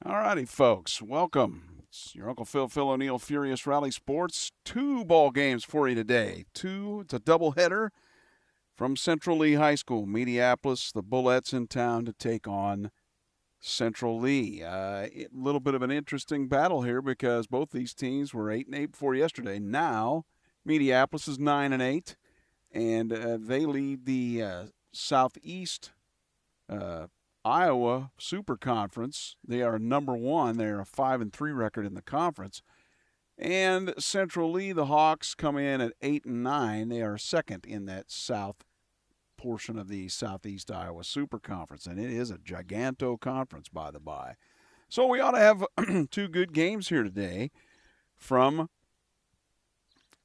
All righty, folks, welcome. It's your Uncle Phil O'Neill, Furious Rally Sports. Two ball games for you today. It's a doubleheader from Central Lee High School. Mediapolis, the Bullets in town to take on Central Lee. A little bit of an interesting battle here because both these teams were 8-8 before yesterday. Now, Mediapolis is 9-8, and they lead the Southeast Iowa Super Conference. They are number one. They're a 5-3 record in the conference. And Central Lee, the Hawks, come in at 8-9. They are second in that south portion of the Southeast Iowa Super Conference, and it is a giganto conference, by the by. So we ought to have two good games here today from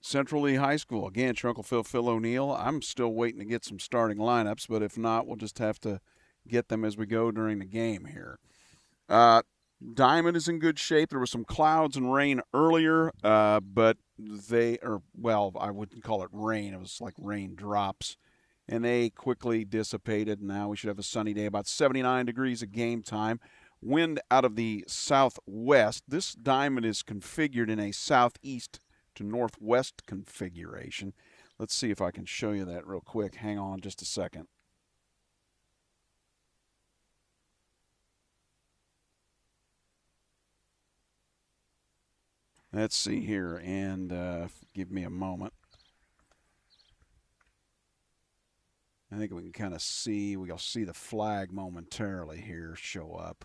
Central Lee High School. Again, it's your Uncle Phil O'Neill. I'm still waiting to get some starting lineups, but if not, we'll just have to get them as we go during the game here. Diamond is in good shape. There was some clouds and rain earlier, but I wouldn't call it rain. It was like raindrops, and they quickly dissipated. Now we should have a sunny day, about 79 degrees at game time. Wind out of the southwest. This diamond is configured in a southeast to northwest configuration. Let's see if I can show you that real quick. Hang on just a second. Let's see here, and give me a moment. I think we can kind of see, we'll see the flag momentarily here show up.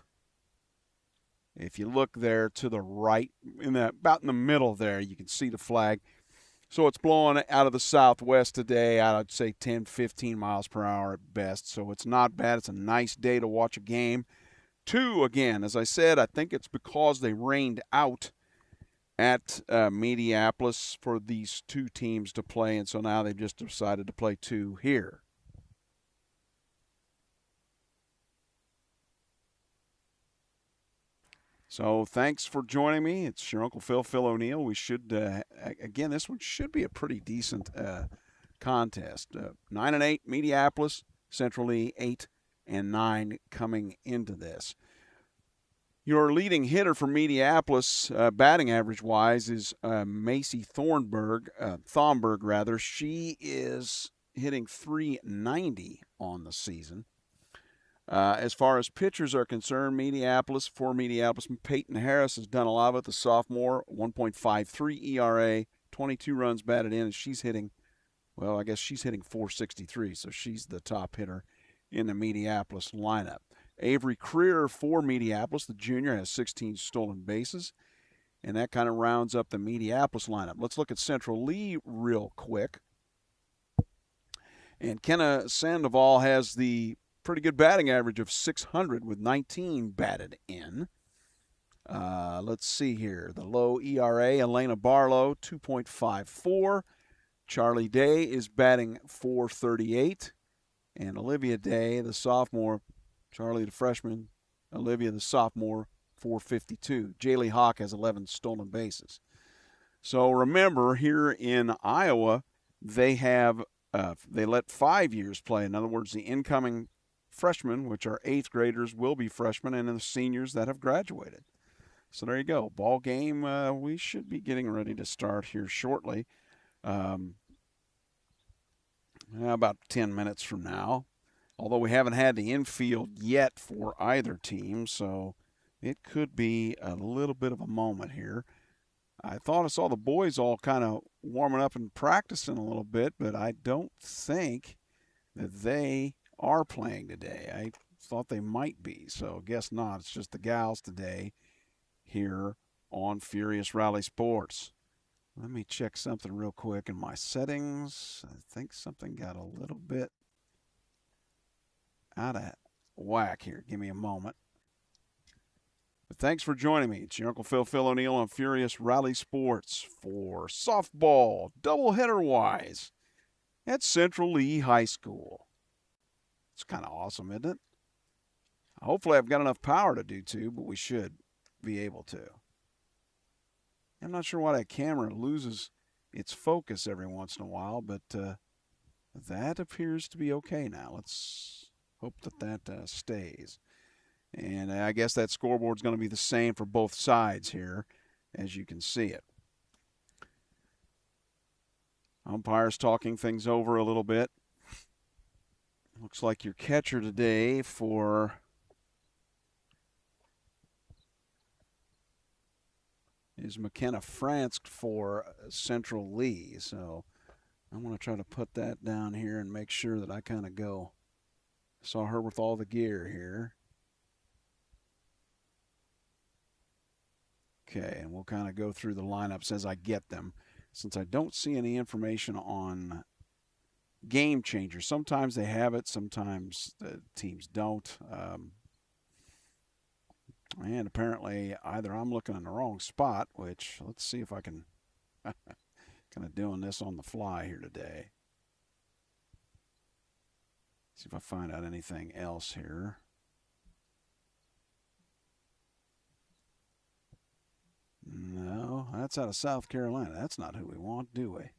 If you look there to the right, about in the middle there, you can see the flag. So it's blowing out of the southwest today, I'd say 10, 15 miles per hour at best. So it's not bad. It's a nice day to watch a game. Two, again, as I said, I think it's because they rained out at Mediapolis for these two teams to play, and so now they've just decided to play two here. So thanks for joining me. It's your Uncle Phil O'Neill. We should, again, this one should be a pretty decent contest. 9-8, Mediapolis, Central Lee 8-9 coming into this. Your leading hitter for Mediapolis, batting average-wise, is Macy Thomberg. She is hitting .390 on the season. As far as pitchers are concerned, Mediapolis, Peyton Harris has done a lot of it. The sophomore, 1.53 ERA, 22 runs batted in, and she's hitting .463, so she's the top hitter in the Mediapolis lineup. Avery Creer for Mediapolis, the junior, has 16 stolen bases, and that kind of rounds up the Mediapolis lineup. Let's look at Central Lee real quick. And Kenna Sandoval has the pretty good batting average of 600 with 19 batted in. Let's see here. The low ERA, Elena Barlow, 2.54. Charlie Day is batting .438. And Olivia Day, the sophomore, Charlie the freshman, Olivia the sophomore, .452. Jaylee Hawk has 11 stolen bases. So remember, here in Iowa, they let 5 years play. In other words, the incoming freshmen, which are 8th graders, will be freshmen, and the seniors that have graduated. So there you go. Ball game, we should be getting ready to start here shortly. About 10 minutes from now. Although we haven't had the infield yet for either team, so it could be a little bit of a moment here. I thought I saw the boys all kind of warming up and practicing a little bit, but I don't think that they are playing today. I thought they might be, so guess not. It's just the gals today here on Furious Rally Sports. Let me check something real quick in my settings. I think something got a little bit out of whack here. Give me a moment. But thanks for joining me. It's your Uncle Phil O'Neill on Furious Rally Sports for softball, doubleheader-wise, at Central Lee High School. It's kind of awesome, isn't it? Hopefully I've got enough power to do two, but we should be able to. I'm not sure why that camera loses its focus every once in a while, but that appears to be okay now. Let's hope that stays. And I guess that scoreboard's going to be the same for both sides here, as you can see it. Umpires talking things over a little bit. Looks like your catcher today is McKenna Fransk for Central Lee. So I'm going to try to put that down here and make sure that I kind of go. Saw her with all the gear here. Okay, and we'll kind of go through the lineups as I get them. Since I don't see any information on game changers. Sometimes they have it, sometimes the teams don't. And apparently either I'm looking in the wrong spot, which let's see if I can kind of doing this on the fly here today. See if I find out anything else here. No, that's out of South Carolina. That's not who we want, do we?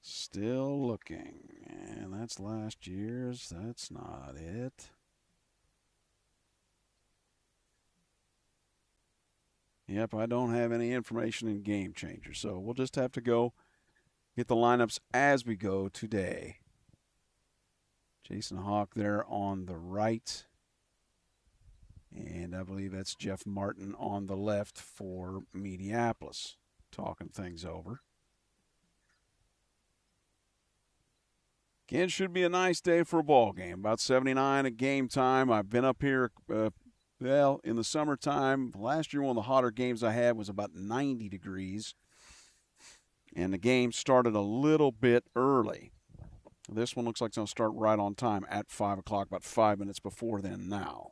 Still looking. And that's last year's. That's not it. Yep, I don't have any information in Game Changer. So we'll just have to go get the lineups as we go today. Jason Hawk there on the right. And I believe that's Jeff Martin on the left for Mediapolis, talking things over. Again, should be a nice day for a ball game. About 79 at game time. I've been up here, in the summertime. Last year, one of the hotter games I had was about 90 degrees. And the game started a little bit early. This one looks like it's going to start right on time at 5 o'clock, about 5 minutes before then now.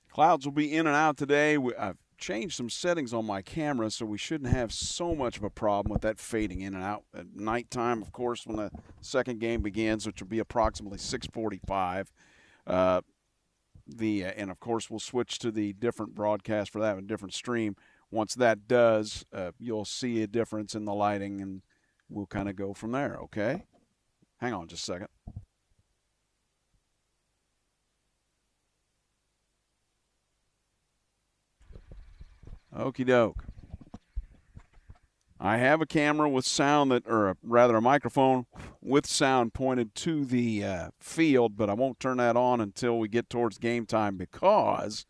Clouds will be in and out today. I've changed some settings on my camera, so we shouldn't have so much of a problem with that fading in and out. At nighttime, of course, when the second game begins, which will be approximately 6:45. And of course, we'll switch to the different broadcast for that, a different stream. Once that does, you'll see a difference in the lighting, and we'll kind of go from there, okay? Hang on just a second. Okie doke. I have a camera with sound or rather a microphone with sound pointed to the field, but I won't turn that on until we get towards game time because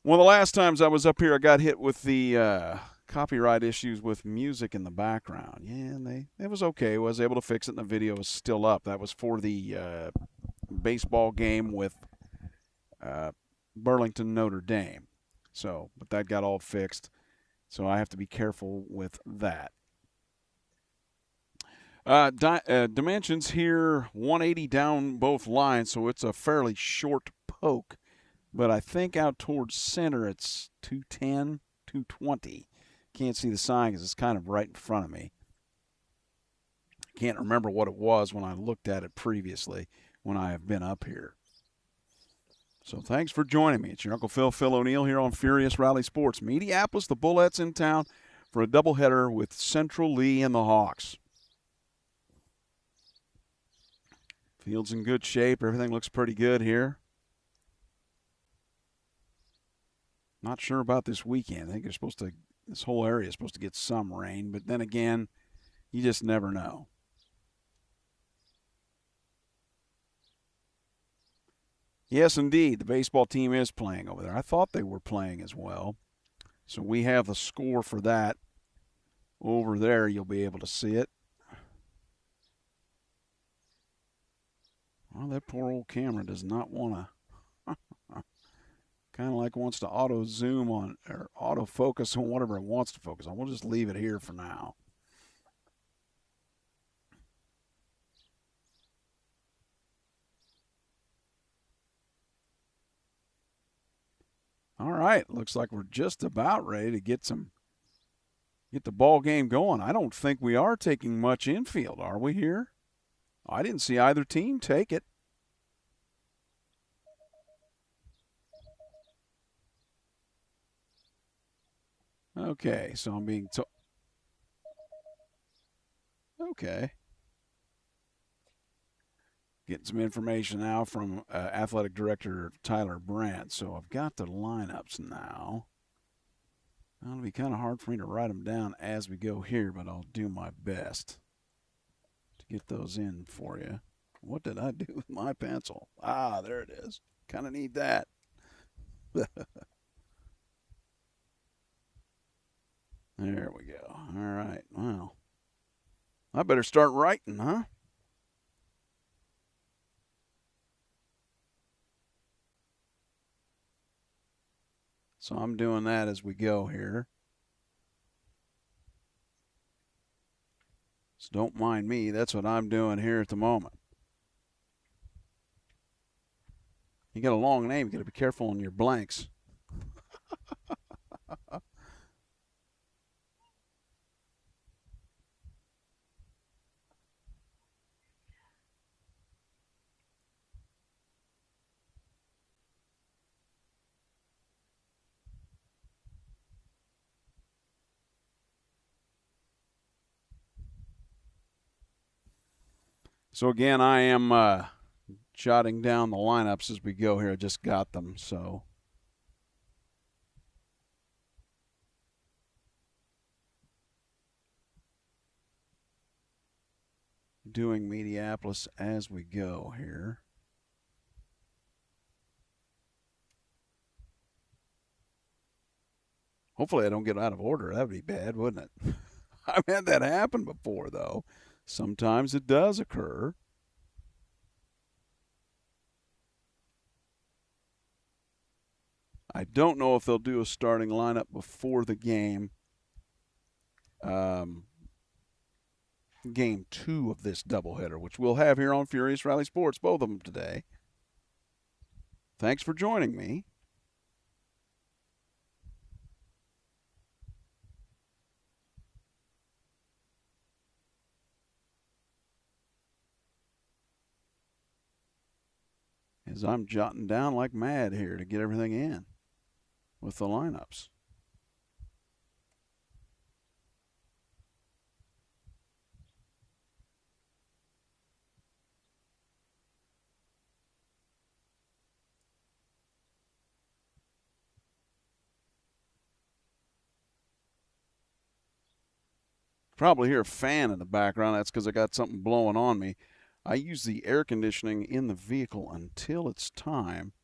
one of the last times I was up here, I got hit with the copyright issues with music in the background. Yeah, and it was okay. I was able to fix it, and the video was still up. That was for the baseball game with Burlington Notre Dame. So, but that got all fixed. So I have to be careful with that. Dimensions here, 180 down both lines, so it's a fairly short poke. But I think out towards center it's 210, 220. Can't see the sign because it's kind of right in front of me. Can't remember what it was when I looked at it previously when I have been up here. So thanks for joining me. It's your Uncle Phil O'Neill here on Furious Rally Sports. Mediapolis, the Bullets in town for a doubleheader with Central Lee and the Hawks. Field's in good shape. Everything looks pretty good here. Not sure about this weekend. I think this whole area is supposed to get some rain, but then again, you just never know. Yes, indeed. The baseball team is playing over there. I thought they were playing as well. So we have the score for that over there. You'll be able to see it. Well, that poor old camera does not want to. Kind of like wants to auto zoom on or auto focus on whatever it wants to focus on. We'll just leave it here for now. All right, looks like we're just about ready to get some get the ball game going. I don't think we are taking much infield, are we here? I didn't see either team take it. Okay, so I'm being told. Okay. Getting some information now from athletic director Tyler Brandt. So I've got the lineups now. It'll be kind of hard for me to write them down as we go here, but I'll do my best to get those in for you. What did I do with my pencil? Ah, there it is. Kind of need that. There we go. All right. Well, I better start writing, huh? So I'm doing that as we go here. So don't mind me. That's what I'm doing here at the moment. You got a long name. You got to be careful on your blanks. So again, I am jotting down the lineups as we go here. I just got them, so. Doing Mediapolis as we go here. Hopefully I don't get out of order. That would be bad, wouldn't it? I've had that happen before, though. Sometimes it does occur. I don't know if they'll do a starting lineup before the game. Game 2 of this doubleheader, which we'll have here on Furious Rally Sports, both of them today. Thanks for joining me. As I'm jotting down like mad here to get everything in with the lineups. Probably hear a fan in the background. That's because I got something blowing on me. I use the air conditioning in the vehicle until it's time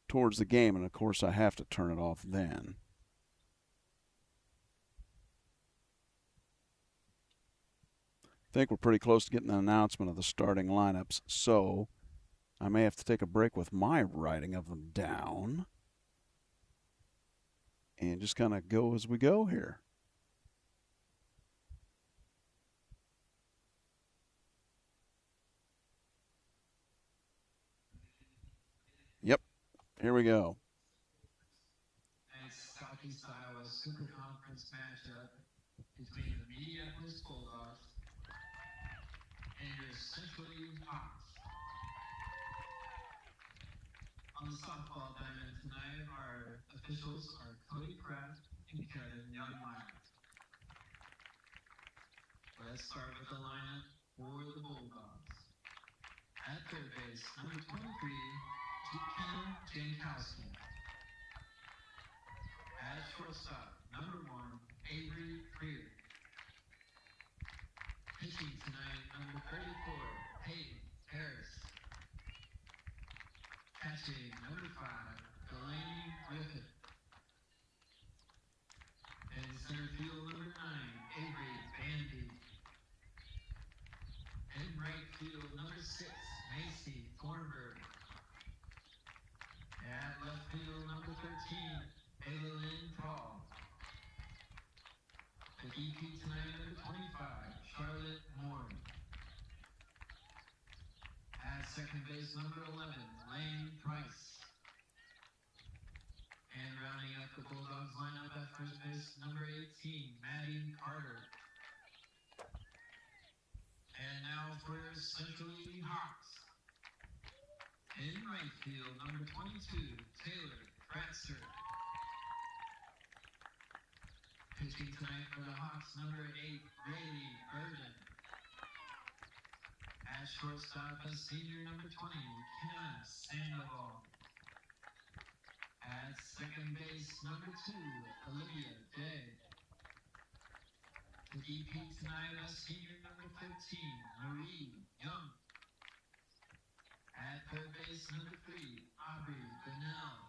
towards the game, and of course I have to turn it off then. I think we're pretty close to getting an announcement of the starting lineups, so I may have to take a break with my writing of them down and just kind of go as we go here. Yep, here we go. Next Southeast Iowa Super Conference matchup between the Mediapolis Bulldogs and your Central U Hawks. On the softball diamond tonight, our officials are Cody Kraft and Kevin Youngmeyer. Let's start with the lineup for the Bulldogs. At third base, number 23, Ken Jankowski. At shortstop, number 1, Avery Freer. Pitching tonight, number 34, Peyton Harris. Catching, number 5, Delaney Griffith. And center field, number 9, Avery Bandy. In right field, number 6, Macy Thornburg. At left field, number 13, Aylin Paul. The DP tonight, number 25, Charlotte Moore. At second base, number 11, Lane Price. And rounding out the Bulldogs lineup at first base, first, number 18, Maddie Carter. And now for Central Lee Hawks. In right field, number 22, Taylor Kratzer. Pitching tonight for the Hawks, number 8, Rayleigh Burden. At shortstop, a senior, number 20, Kenna Sandoval. At second base, number 2, Olivia Day. The DP tonight, a senior, number 13, Marie Young. At third base, number 3, Aubrey Donnell.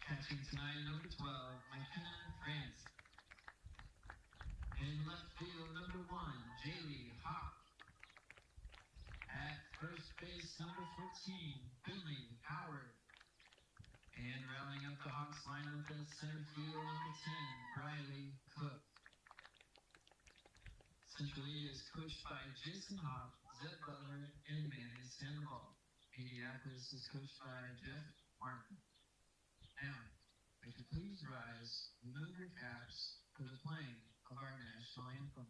Catching tonight, number 12, McKenna France. In left field, number 1, Jaylee Hawk. At first base, number 14, Billy Howard. And rounding up the Hawks lineup at center field, number 10, Briley Cook. Central Lee is coached by Jason Hawk, Zed Butler, and Manny Sandoval. Mediapolis is coached by Jeff Martin. Now, if you please rise, remove your caps for the playing of our national anthem.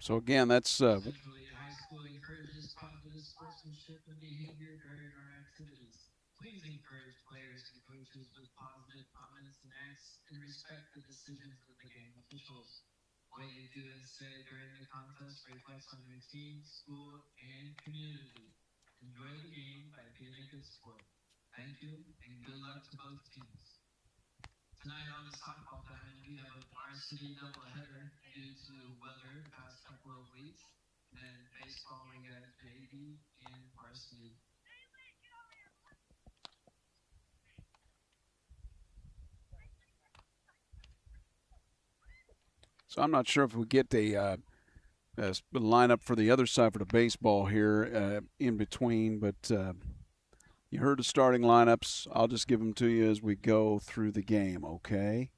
So again, that's Central Lee High School encourages positive sportsmanship and behavior during our activities. Please encourage players and coaches with positive comments and acts and respect the decisions of the game officials. What you do and say during the contest reflects on your team, school, and community. Enjoy the game by being a good sport. Thank you, and good luck to both teams. Tonight on the softball diamond, we have a varsity doubleheader due to weather the past couple of weeks. And then baseball, we got JV and varsity. so I'm not sure if we get a lineup for the other side for the baseball here in between, but you heard the starting lineups. I'll just give them to you as we go through the game, okay?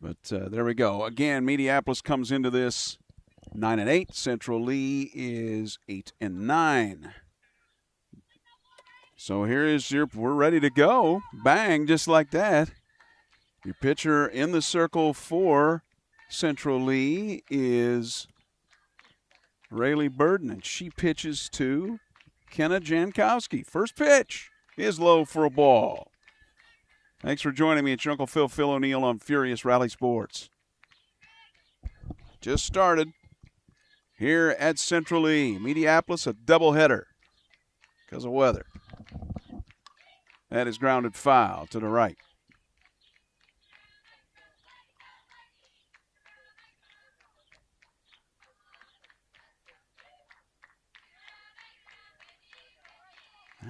But there we go. Again, Mediapolis comes into this 9-8. Central Lee is 8-9. So here is we're ready to go. Bang, just like that. Your pitcher in the circle for Central Lee is Rayleigh Burden, and she pitches to Kenna Jankowski. First pitch is low for a ball. Thanks for joining me. It's your Uncle Phil O'Neill on Furious Rally Sports. Just started here at Central Lee. Mediapolis, a doubleheader because of weather. That is grounded foul to the right.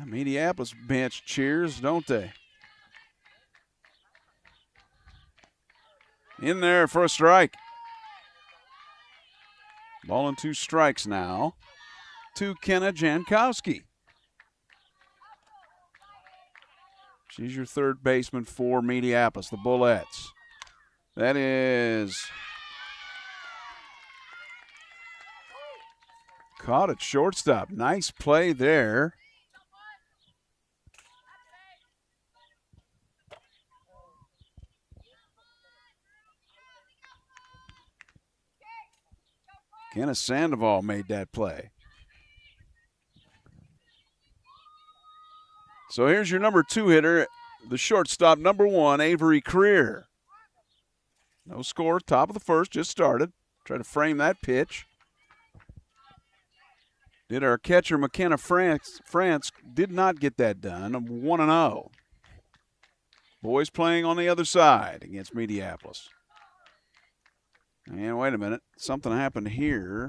Mediapolis bench cheers, don't they? In there for a strike. Ball and 2 strikes now to Kenna Jankowski. She's your third baseman for Mediapolis, the Bullets. That is caught at shortstop. Nice play there. Kenna Sandoval made that play. So here's your number 2 hitter, the shortstop, number 1, Avery Creer. No score, top of the first, just started. Try to frame that pitch. Did our catcher, McKenna France did not get that done. 1-0. Boys playing on the other side against Mediapolis. And wait a minute, something happened here.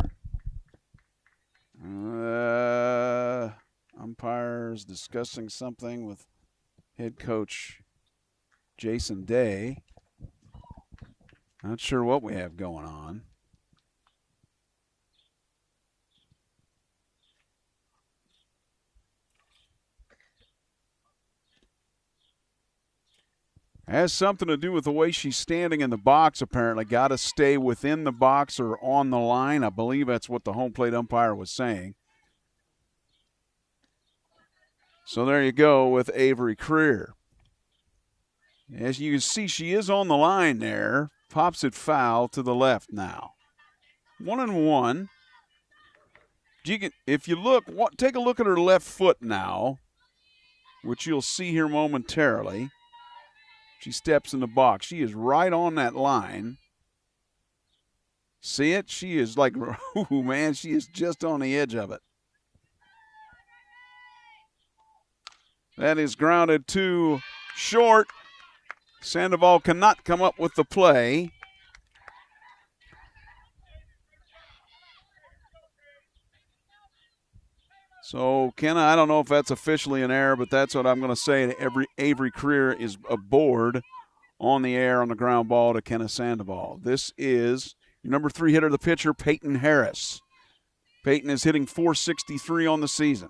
Umpires discussing something with head coach Jason Day. Not sure what we have going on. Has something to do with the way she's standing in the box, apparently. Got to stay within the box or on the line. I believe that's what the home plate umpire was saying. So there you go with Avery Creer. As you can see, she is on the line there. Pops it foul to the left now. 1-1. If you look, take a look at her left foot now, which you'll see here momentarily. She steps in the box. She is right on that line. See it? She is like, ooh, man, she is just on the edge of it. That is grounded to short. Sandoval cannot come up with the play. So, Kenna, I don't know if that's officially an error, but that's what I'm going to say. Avery Creer is aboard on the air on the ground ball to Kenna Sandoval. This is your number 3 hitter, the pitcher, Peyton Harris. Peyton is hitting .463 on the season.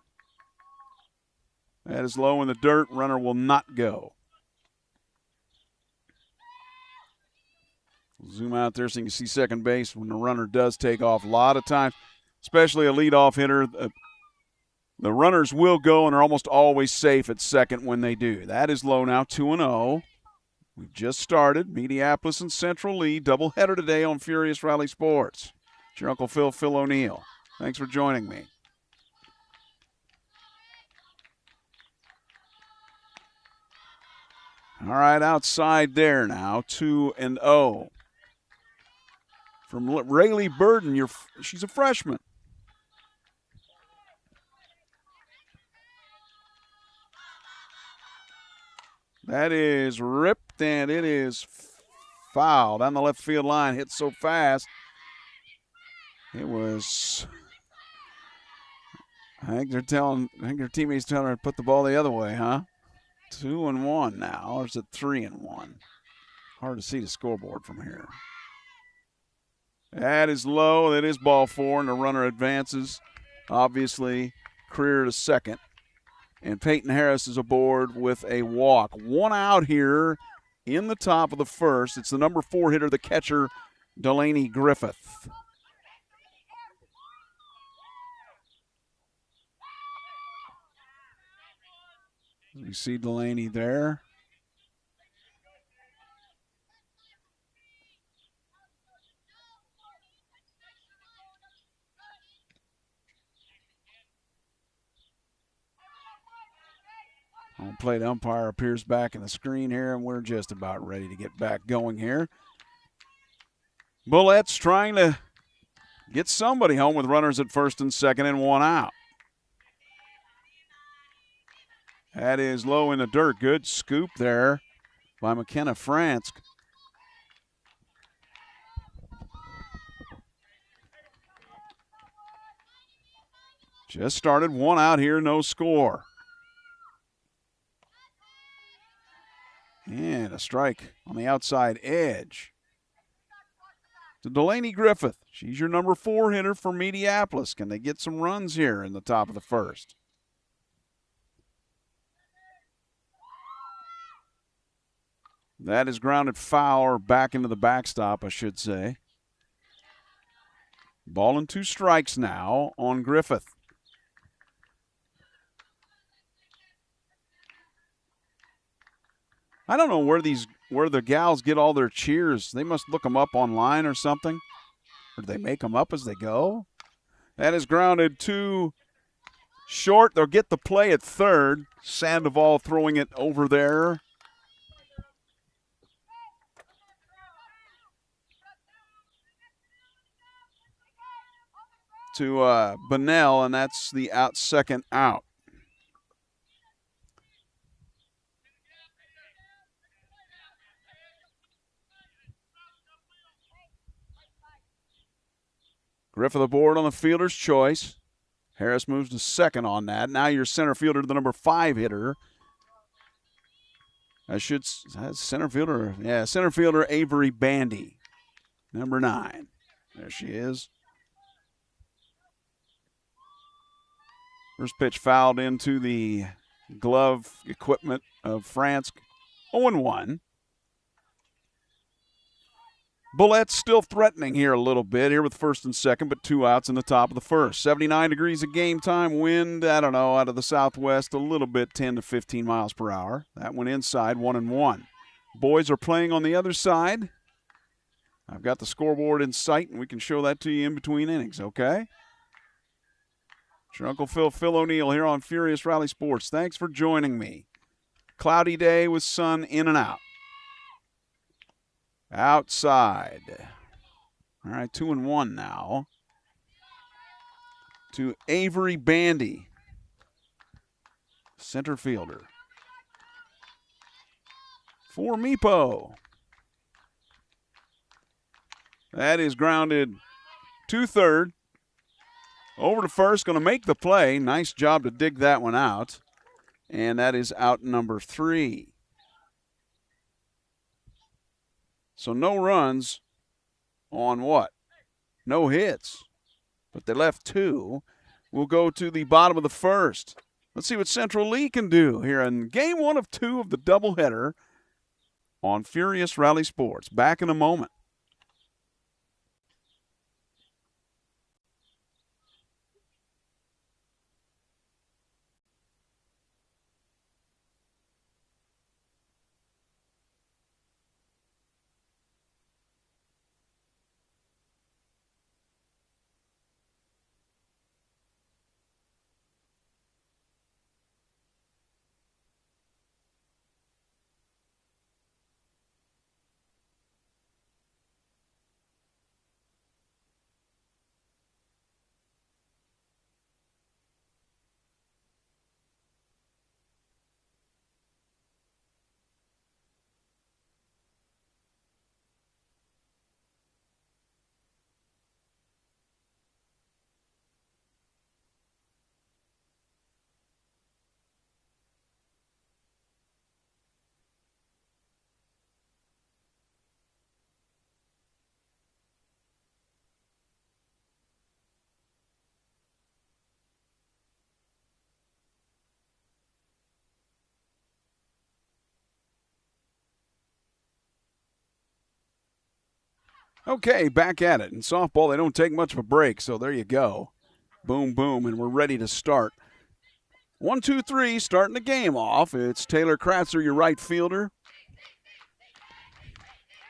That is low in the dirt. Runner will not go. Zoom out there so you can see second base when the runner does take off. A lot of times, especially a leadoff hitter, the runners will go and are almost always safe at second when they do. That is low now, 2-0. We've just started. Mediapolis and Central Lee, doubleheader today on Furious Rally Sports. It's your Uncle Phil O'Neill. Thanks for joining me. All right, outside there now, 2-0. From Rayleigh Burden, she's a freshman. That is ripped, and it is foul down the left field line. Hit so fast. It was, I think their teammates telling her to put the ball the other way, huh? 2-1 now, or is it 3-1? Hard to see the scoreboard from here. That is low. That is ball 4, and the runner advances. Obviously, Creer to second. And Peyton Harris is aboard with a walk. 1 out here in the top of the first. It's the number 4 hitter, the catcher, Delaney Griffith. You see Delaney there. Home plate umpire appears back in the screen here, and we're just about ready to get back going here. Bullets trying to get somebody home with runners at first and second and 1 out. That is low in the dirt. Good scoop there by McKenna France. Just started, 1 out here, no score. And a strike on the outside edge. to Delaney Griffith. She's your number 4 hitter for Mediapolis. Can they get some runs here in the top of the first? That is grounded foul, or back into the backstop, I should say. Ball and 2 strikes now on Griffith. I don't know where the gals get all their cheers. They must look them up online or something. Or do they make them up as they go? That is grounded to short. They'll get the play at third. Sandoval throwing it over there. To Bunnell, and that's the second out. Griffith aboard on the fielder's choice. Harris moves to second on that. Now your center fielder, the number 5 hitter. Center fielder Avery Bandy, number 9. There she is. First pitch fouled into the glove equipment of France. 0-1. Bullett's still threatening here a little bit here with first and second, but 2 outs in the top of the first. 79 degrees of game time. Wind, I don't know, out of the southwest a little bit, 10 to 15 miles per hour. That one inside, 1-1. Boys are playing on the other side. I've got the scoreboard in sight, and we can show that to you in between innings, okay? It's your Uncle Phil O'Neill here on Furious Rally Sports. Thanks for joining me. Cloudy day with sun in and out. Outside. All right, 2-1 now. To Avery Bandy, center fielder. For Meepo. That is grounded to third. Over to first, going to make the play. Nice job to dig that one out. And that is out number 3. So no runs on what? No hits. But they left 2. We'll go to the bottom of the first. Let's see what Central Lee can do here in game 1 of 2 of the doubleheader on Furious Rally Sports. Back in a moment. Okay, back at it. In softball, they don't take much of a break, so there you go. Boom, boom, and we're ready to start. 1, 2, 3, starting the game off. It's Taylor Kratzer, your right fielder.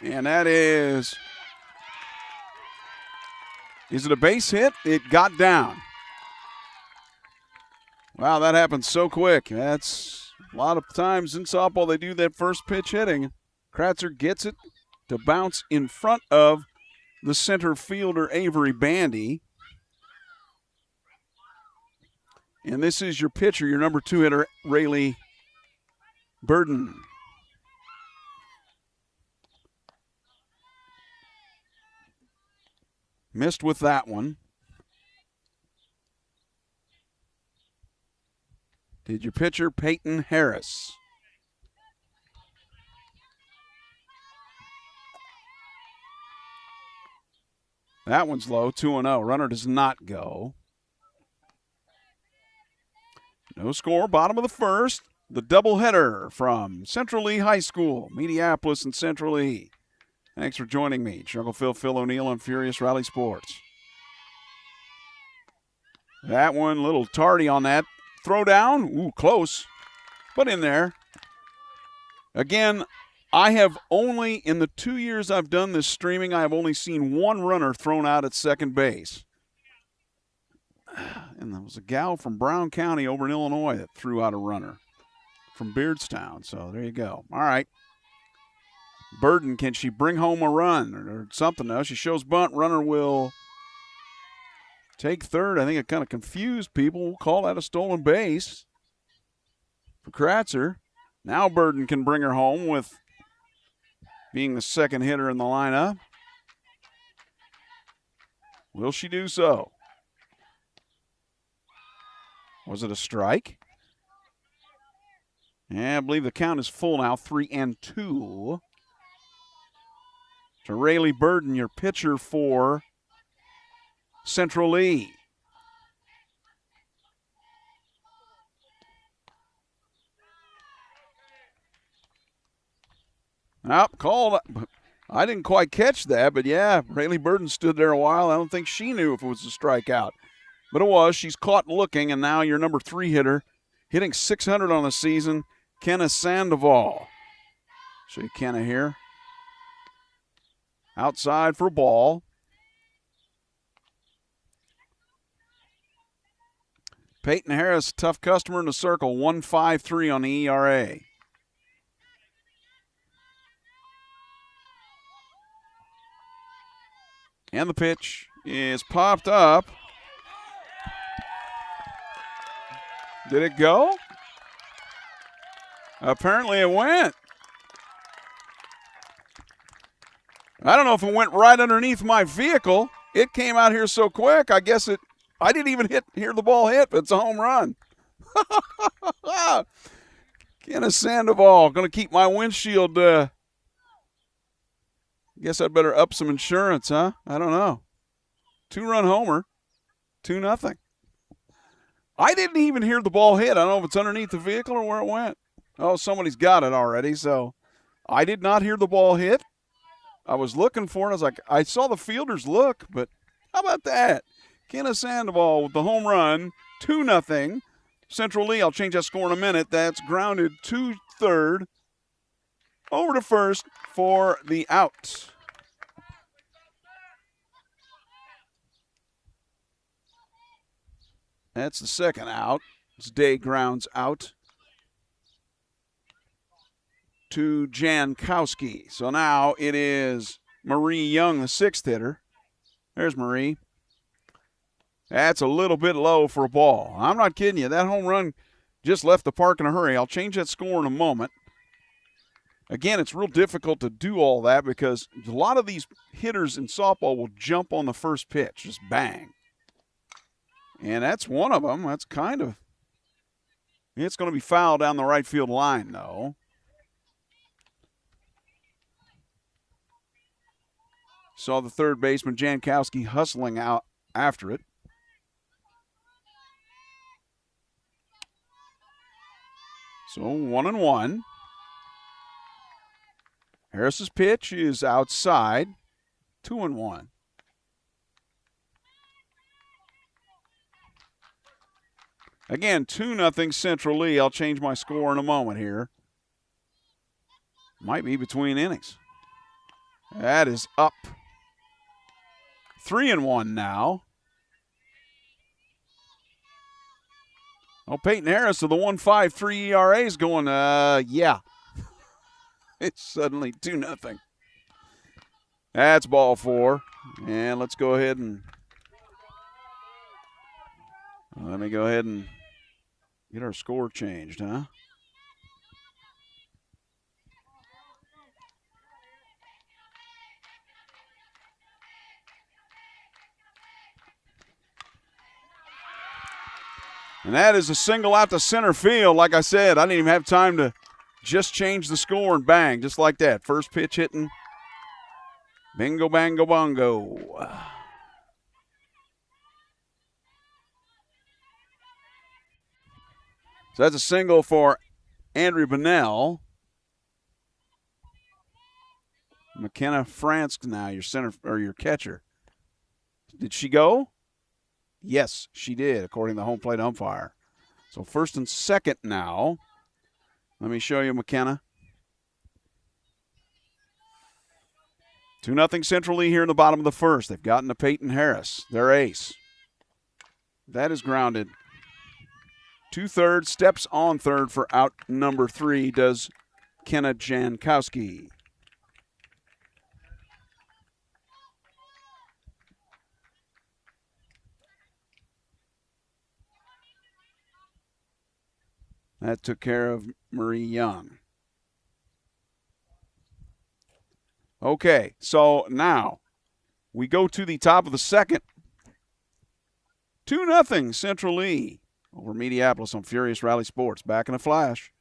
And that is it a base hit? It got down. Wow, that happened so quick. That's a lot of times in softball they do that first pitch hitting. Kratzer gets it to bounce in front of the center fielder, Avery Bandy. And this is your pitcher, your number 2 hitter, Rayleigh Burden. Missed with that one. Did your pitcher, Peyton Harris. That one's low, 2-0. Runner does not go. No score, bottom of the first. The doubleheader from Central Lee High School, Mediapolis and Central Lee. Thanks for joining me. Jungle Phil O'Neill on Furious Rally Sports. That one, a little tardy on that. Throw down. Ooh, close, but in there. Again, I have only, in the 2 years I've done this streaming, I have only seen one runner thrown out at second base. And there was a gal from Brown County over in Illinois that threw out a runner from Beardstown. So there you go. All right. Burden, can she bring home a run or something? No, she shows bunt. Runner will take third. I think it kind of confused people. We'll call that a stolen base for Kratzer. Now Burden can bring her home with being the second hitter in the lineup. Will she do so? Was it a strike? Yeah, I believe the count is full now, 3-2. To Rayleigh Burden, your pitcher for Central Lee. Nope, called. I didn't quite catch that, but yeah, Rayleigh Burden stood there a while. I don't think she knew if it was a strikeout. But it was. She's caught looking, and now your number 3 hitter, hitting .600 on the season, Kenna Sandoval. Show you Kenna here. Outside for a ball. Peyton Harris, tough customer in the circle, 1.53 on the ERA. And the pitch is popped up. Did it go? Apparently it went. I don't know if it went right underneath my vehicle. It came out here so quick, I guess I didn't even hear the ball hit, but it's a home run. Kenna Sandoval, going to keep my windshield. Guess I'd better up some insurance, huh? I don't know. 2-run homer, 2-0. I didn't even hear the ball hit. I don't know if it's underneath the vehicle or where it went. Oh, somebody's got it already. So I did not hear the ball hit. I was looking for it. I was like, I saw the fielders look, but how about that? Kenna Sandoval with the home run, 2-0. Central Lee, I'll change that score in a minute. That's grounded to third. Over to first for the out. That's the second out. It's Day grounds out to Jankowski. So now it is Marie Young, the 6th hitter. There's Marie. That's a little bit low for a ball. I'm not kidding you. That home run just left the park in a hurry. I'll change that score in a moment. Again, it's real difficult to do all that because a lot of these hitters in softball will jump on the first pitch, just bang. And that's one of them. That's kind of, it's going to be foul down the right field line, though. Saw the third baseman, Jankowski, hustling out after it. So 1-1. Harris's pitch is outside, 2-1. Again, 2-0 Central Lee. I'll change my score in a moment here. Might be between innings. That is up. 3-1 now. Oh, Peyton Harris to the 1.53 ERA is going, yeah. It's suddenly 2-0. That's ball 4. And let's go ahead and let me go ahead and get our score changed, huh? And that is a single out to center field. Like I said, I didn't even have time to just change the score and bang, just like that. First pitch hitting. Bingo, bango, bongo. So that's a single for Andrew Bonnell. McKenna Fransk now, your center or your catcher. Did she go? Yes, she did, according to the home plate umpire. So first and second now. Let me show you McKenna. 2-0 Central Lee here in the bottom of the first. They've gotten to Peyton Harris, their ace. That is grounded. 2/3, steps on third for out number 3 does Kenna Jankowski. That took care of Marie Young. Okay, so now we go to the top of the second. 2-0 Central Lee over Mediapolis on Furious Rally Sports. Back in a flash.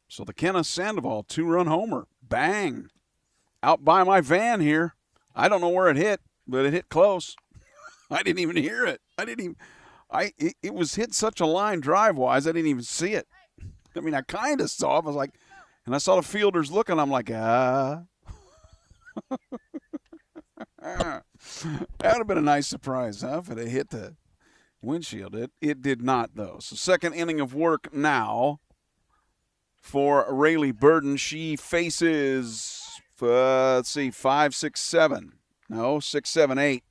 So the Kenna Sandoval 2-run homer. Bang. Out by my van here. I don't know where it hit, but it hit close. I didn't even hear it. It was hit such a line drive-wise, I didn't even see it. I mean, I kind of saw it. I was like, and I saw the fielders looking. I'm like, That would have been a nice surprise, huh, if it had hit the windshield. It did not, though. So second inning of work now for Rayleigh Burden. She faces, 5, 6, 7. No, 6, 7, 8.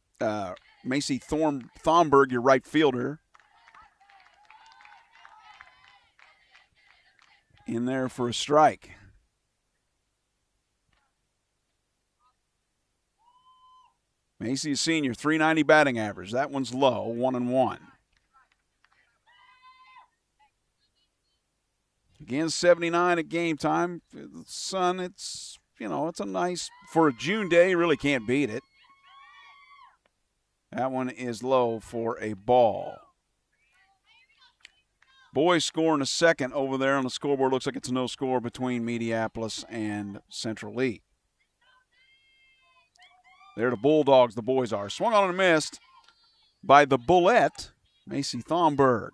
Macy Thomberg, your right fielder. In there for a strike. Macy, a senior, .390 batting average. That one's low, 1-1. Again, 79 at game time. The sun, it's a nice, for a June day, really can't beat it. That one is low for a ball. Boys scoring a second over there on the scoreboard. Looks like it's a no score between Mediapolis and Central Lee. They're the Bulldogs, the boys are. Swung on and missed by the Bullette, Macy Thomberg.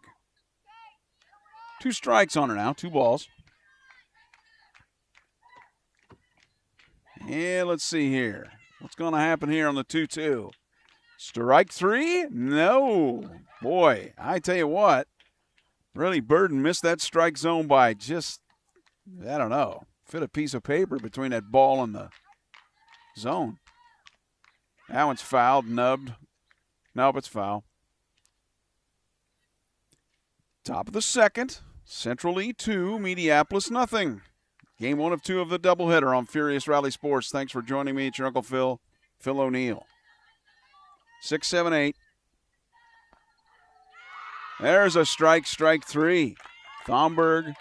2 strikes on her now, 2 balls. Yeah, let's see here. What's going to happen here on the 2-2? Strike 3? No. Boy, I tell you what, really Burden missed that strike zone by just, I don't know, fit a piece of paper between that ball and the zone. That one's fouled, nubbed. Nope, it's foul. Top of the second. Central Lee 2, Mediapolis nothing. Game 1 of 2 of the doubleheader on Furious Rally Sports. Thanks for joining me. It's your Uncle Phil O'Neill. 6, 7, 8. There's a strike 3. Thomberg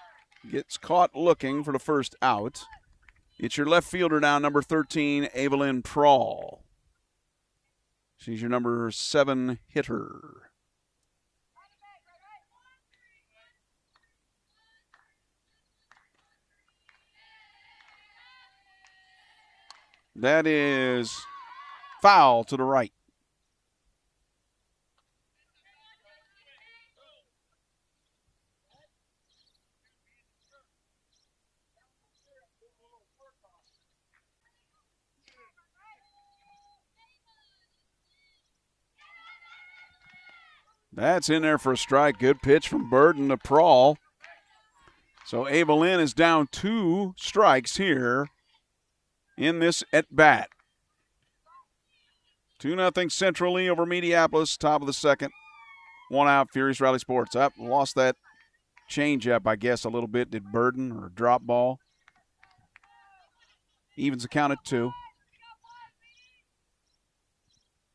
gets caught looking for the first out. It's your left fielder now, number 13, Evelyn Prawl. She's your number 7 hitter. That is foul to the right. That's in there for a strike. Good pitch from Burden to Prawl. So Evelyn is down 2 strikes here in this at-bat. 2-0 Central Lee over Mediapolis, top of the second. 1 out, Furious Rally Sports. Up, lost that change-up, I guess, a little bit. Did Burden or drop ball. Evens the count at 2.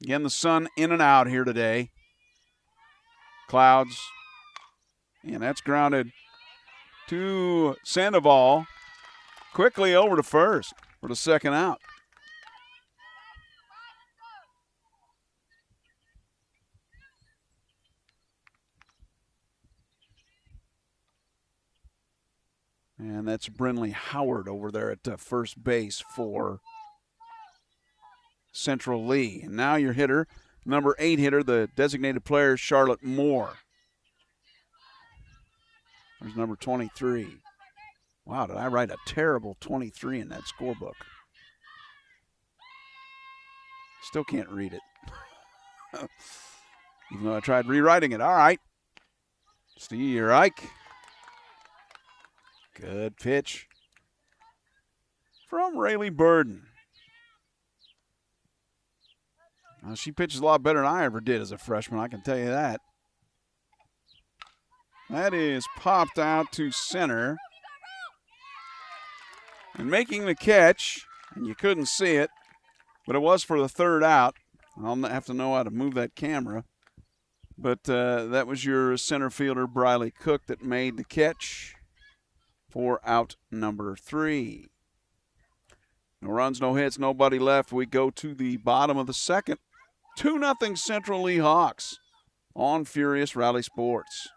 Again, the sun in and out here today. Clouds. And that's grounded to Sandoval. Quickly over to first for the second out. And that's Brinley Howard over there at first base for Central Lee. And now your hitter, number 8 hitter, the designated player, Charlotte Moore. There's number 23. Wow, did I write a terrible 23 in that scorebook? Still can't read it. Even though I tried rewriting it. All right. Steve Reich. Good pitch from Rayleigh Burden. Well, she pitches a lot better than I ever did as a freshman, I can tell you that. That is popped out to center. And making the catch, and you couldn't see it, but it was for the third out. I'll have to know how to move that camera. But that was your center fielder, Briley Cook, that made the catch for out number 3. No runs, no hits, nobody left. We go to the bottom of the second. 2-0 Central Lee Hawks on Furious Rally Sports.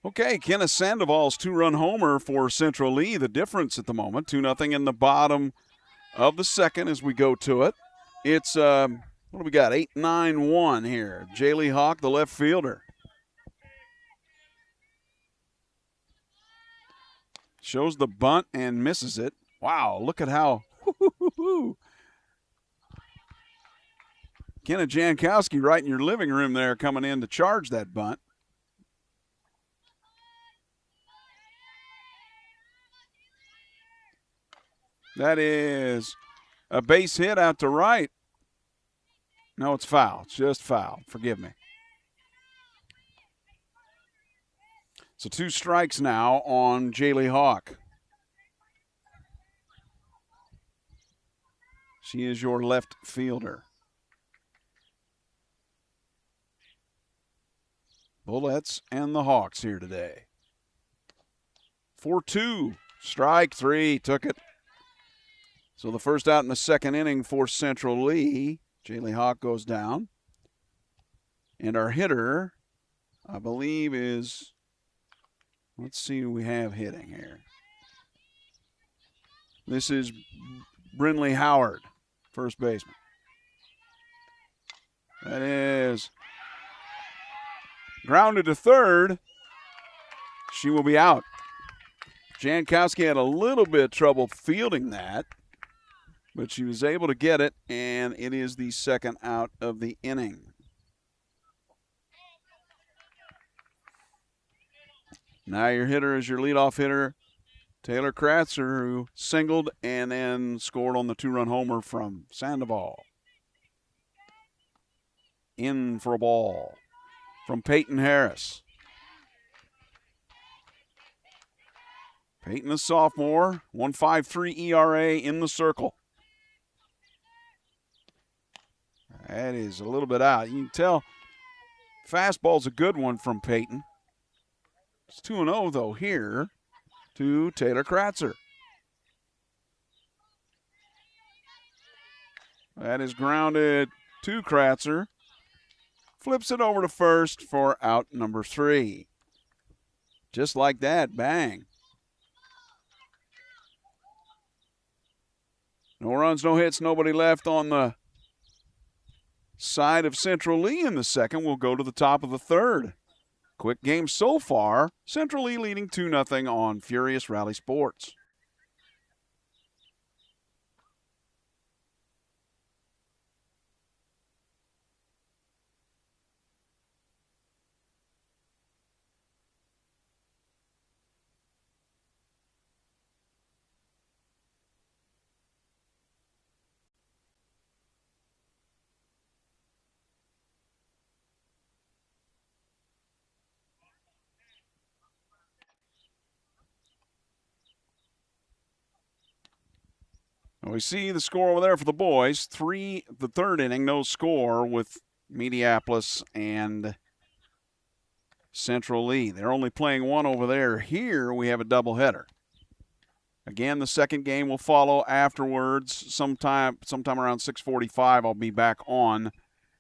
Okay, Kenneth Sandoval's 2-run homer for Central Lee. The difference at the moment, 2-0 in the bottom of the second as we go to it. It's, what do we got, 8-9-1 here. Jaylee Hawk, the left fielder. Shows the bunt and misses it. Wow, look at how Kenneth Jankowski right in your living room there coming in to charge that bunt. That is a base hit out to right. No, it's foul. It's just foul. Forgive me. So 2 strikes now on Jaylee Hawk. She is your left fielder. Bullets and the Hawks here today. 4-2. Strike 3. Took it. So the first out in the second inning for Central Lee. Jaylee Hawk goes down. And our hitter, I believe, is, let's see who we have hitting here. This is Brinley Howard, first baseman. That is grounded to third. She will be out. Jankowski had a little bit of trouble fielding that, but she was able to get it, and it is the second out of the inning. Now your hitter is your leadoff hitter, Taylor Kratzer, who singled and then scored on the 2-run homer from Sandoval. In for a ball from Peyton Harris. Peyton, the sophomore, 1.53 ERA in the circle. That is a little bit out. You can tell fastball's a good one from Peyton. It's 2-0, though, here to Taylor Kratzer. That is grounded to Kratzer. Flips it over to first for out number 3. Just like that, bang. No runs, no hits, nobody left on the side of Central Lee in the second. We'll go to the top of the third. Quick game so far. Central Lee leading 2-0 on Furious Rally Sports. We see the score over there for the boys. The third inning, no score with Mediapolis and Central Lee. They're only playing one over there. Here we have a doubleheader. Again, the second game will follow afterwards. Sometime around 6:45, I'll be back on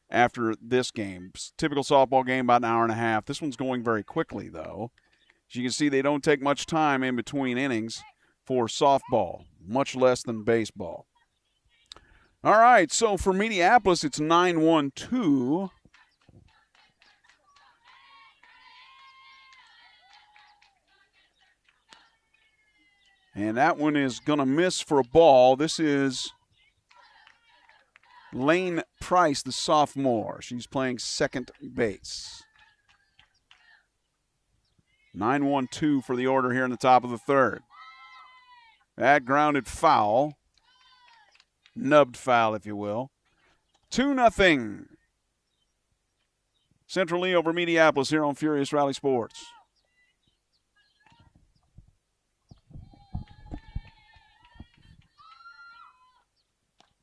after this game. Typical softball game, about an hour and a half. This one's going very quickly, though. As you can see, they don't take much time in between innings for softball, much less than baseball. All right, so for Mediapolis, it's 9-1-2. And that one is going to miss for a ball. This is Lane Price, the sophomore. She's playing second base. 9-1-2 for the order here in the top of the third. That grounded foul. Nubbed foul, if you will. 2-0. Central Lee over Mediapolis here on Furious Rally Sports.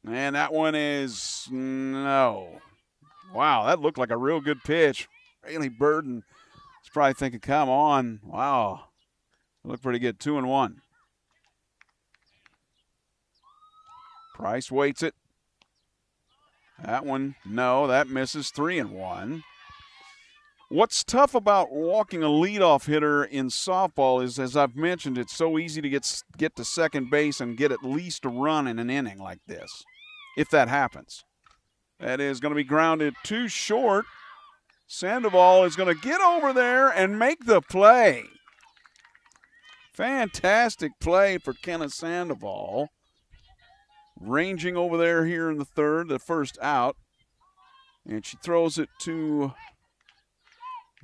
And that one is no. Wow, that looked like a real good pitch. Haley Burden is probably thinking, come on. Wow. It looked pretty good. 2-1. Price waits it. That one, no, that misses. 3-1. What's tough about walking a leadoff hitter in softball is, as I've mentioned, it's so easy to get to second base and get at least a run in an inning like this, if that happens. That is going to be grounded too short. Sandoval is going to get over there and make the play. Fantastic play for Kenna Sandoval. Ranging over there here in the third, the first out. And she throws it to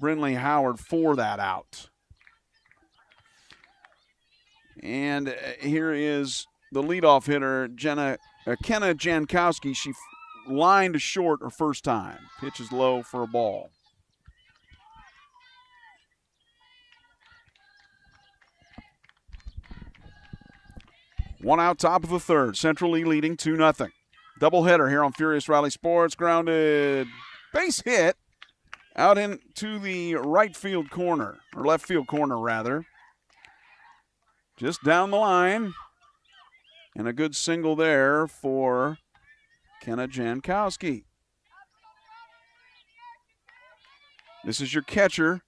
Brinley Howard for that out. And here is the leadoff hitter, Kenna Jankowski. She lined short her first time. Pitch is low for a ball. One out, top of the third. Central Lee leading 2-0. Doubleheader here on Furious Rally Sports. Grounded base hit out into the right field corner, or left field corner, rather. Just down the line. And a good single there for Kenna Jankowski. This is your catcher.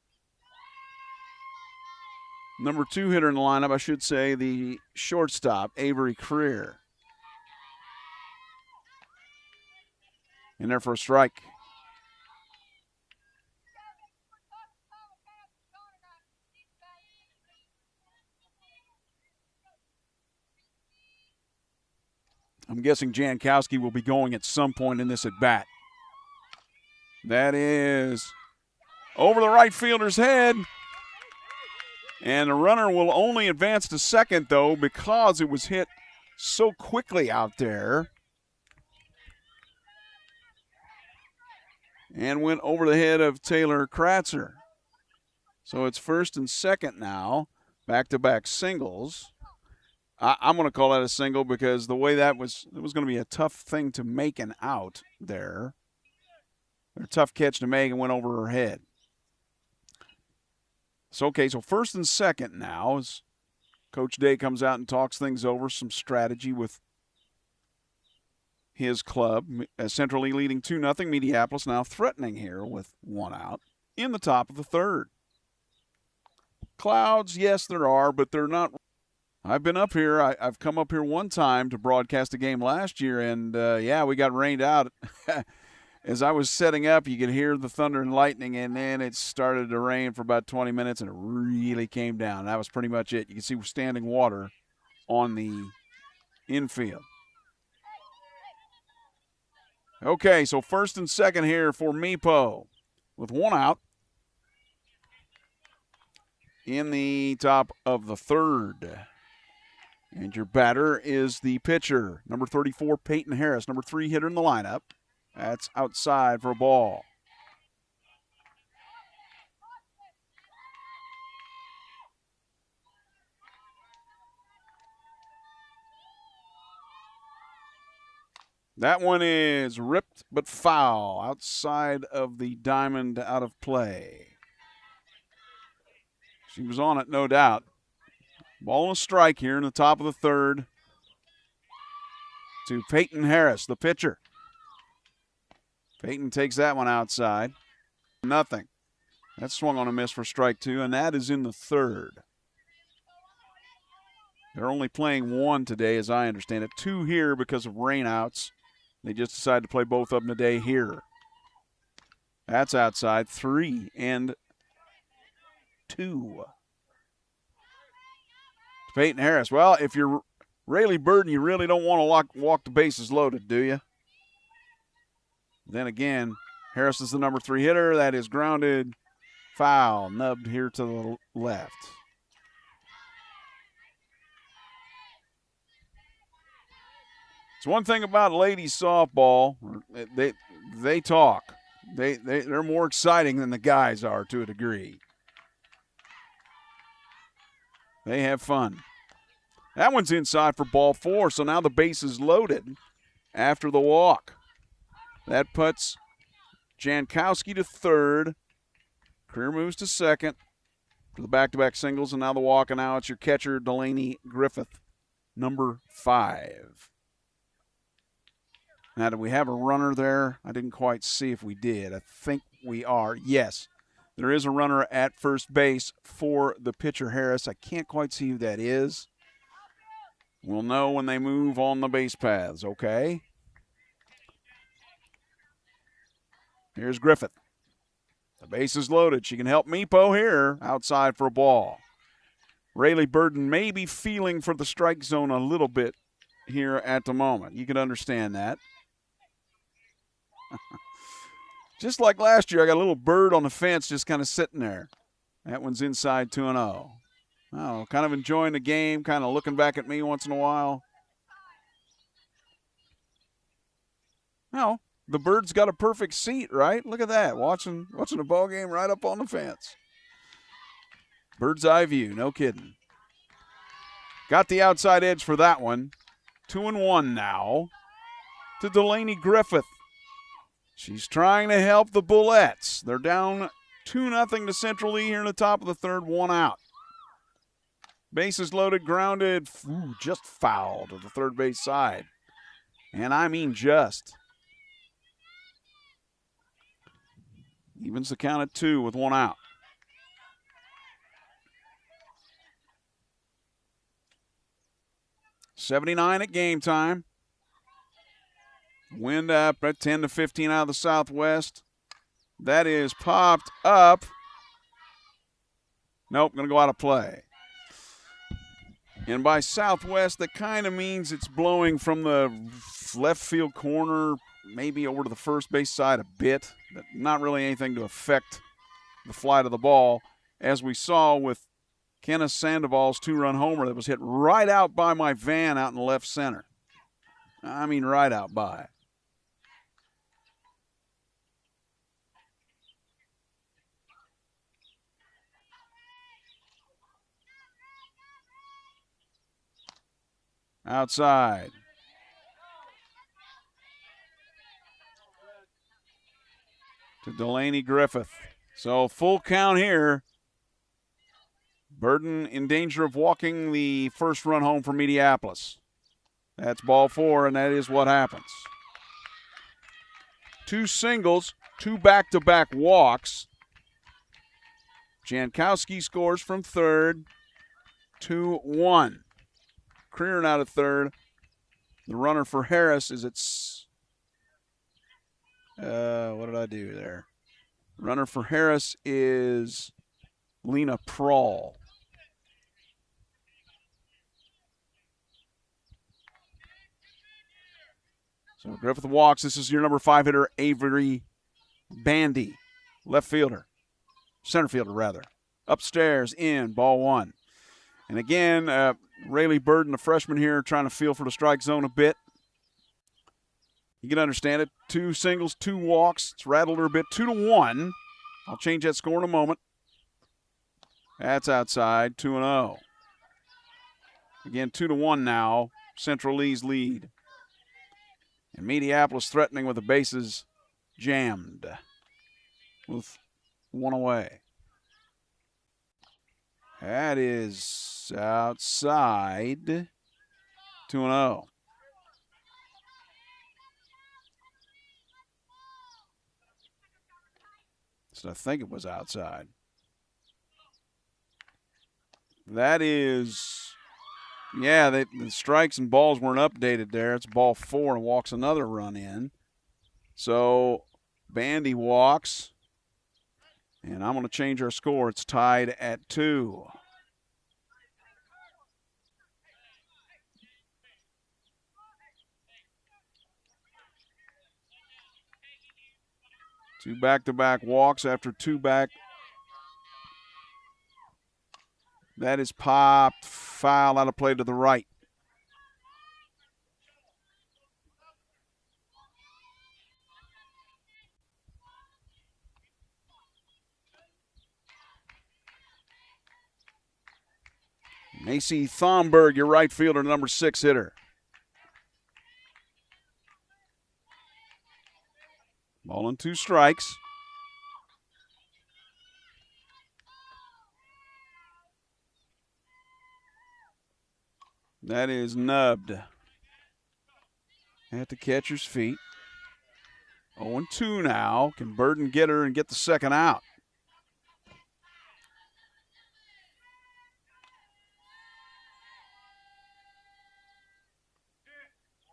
Number 2 hitter in the lineup, I should say, the shortstop, Avery Creer. In there for a strike. I'm guessing Jankowski will be going at some point in this at bat. That is over the right fielder's head. And the runner will only advance to second, though, because it was hit so quickly out there. And went over the head of Taylor Kratzer. So it's first and second now, back-to-back singles. I'm going to call that a single because the way it was going to be a tough thing to make an out there. A tough catch to make and went over her head. So, okay, so first and second now as Coach Day comes out and talks things over, some strategy with his club. Central Lee leading 2-0. Mediapolis now threatening here with one out in the top of the third. Clouds, yes, there are, but they're not. I've been up here. I've come up here one time to broadcast a game last year, and, we got rained out as I was setting up, you could hear the thunder and lightning, and then it started to rain for about 20 minutes, and it really came down. That was pretty much it. You can see standing water on the infield. Okay, so first and second here for Meepo with one out in the top of the third. And your batter is the pitcher, number 34, Peyton Harris, number 3 hitter in the lineup. That's outside for a ball. That one is ripped but foul, outside of the diamond, out of play. She was on it, no doubt. Ball and a strike here in the top of the third to Peyton Harris, the pitcher. Peyton takes that one outside. Nothing. That swung on a miss for strike 2, and that is in the third. They're only playing 1 today, as I understand it. 2 here because of rainouts. They just decided to play both of them today here. That's outside. 3 and 2. Peyton Harris. Well, if you're Rayleigh Burden, you really don't want to walk the bases loaded, do you? Then again, Harris is the number 3 hitter. That is grounded. Foul. Nubbed here to the left. It's one thing about ladies softball. They talk. They're more exciting than the guys are to a degree. They have fun. That one's inside for ball 4, so now the base is loaded after the walk. That puts Jankowski to third. Career moves to second for the back-to-back singles, and now the walk, and now it's your catcher, Delaney Griffith, number 5. Now, do we have a runner there? I didn't quite see if we did. I think we are. Yes, there is a runner at first base for the pitcher, Harris. I can't quite see who that is. We'll know when they move on the base paths, okay? Here's Griffith. The base is loaded. She can help Meepo here. Outside for a ball. Rayleigh Burden may be feeling for the strike zone a little bit here at the moment. You can understand that. Just like last year, I got a little bird on the fence just kind of sitting there. That one's inside 2-0. Oh, kind of enjoying the game, kind of looking back at me once in a while. No, the bird's got a perfect seat, right? Look at that, watching a ball game right up on the fence. Bird's eye view, no kidding. Got the outside edge for that one. 2-1 now to Delaney Griffith. She's trying to help the Bullets. They're down 2-0 to Central Lee here in the top of the third, 1 out. Bases loaded, grounded, just foul to the third base side. And I mean just. Evens the count at 2 with 1 out. .79 at game time. Wind up at 10 to 15 out of the southwest. That is popped up. Nope, going to go out of play. And by southwest, that kind of means it's blowing from the left field corner, maybe over to the first base side a bit, but not really anything to affect the flight of the ball, as we saw with Kenneth Sandoval's 2-run homer that was hit right out by my van out in left center. I mean, right out by. Outside. To Delaney Griffith. So full count here. Burden in danger of walking the first run home for Mediapolis. That's ball 4, and that is what happens. 2 singles, 2 back-to-back walks. Jankowski scores from third. 2-1. Creer out at third. The runner for Harris is What did I do there? Runner for Harris is Lena Prawl. So Griffith walks. This is your number 5 hitter, Avery Bandy. Left fielder. Center fielder, rather. Upstairs, in, ball 1. And again, Rayleigh Burden, the freshman here, trying to feel for the strike zone a bit. You can understand it. 2 singles, 2 walks. It's rattled her a bit. 2-1. I'll change that score in a moment. That's outside, 2-0. Again, 2-1 now. Central Lee's lead. And Mediapolis threatening with the bases jammed with 1 away. That is outside, 2-0. So I think it was outside. That is, yeah, the strikes and balls weren't updated there. It's ball 4 and walks another run in. So Bandy walks, and I'm going to change our score. It's tied at 2. Two back-to-back walks after 2 back. That is popped, foul out of play to the right. Macy Thomberg, your right fielder, number 6 hitter. Ball and 2 strikes. That is nubbed at the catcher's feet. 0-2 now. Can Burden get her and get the second out?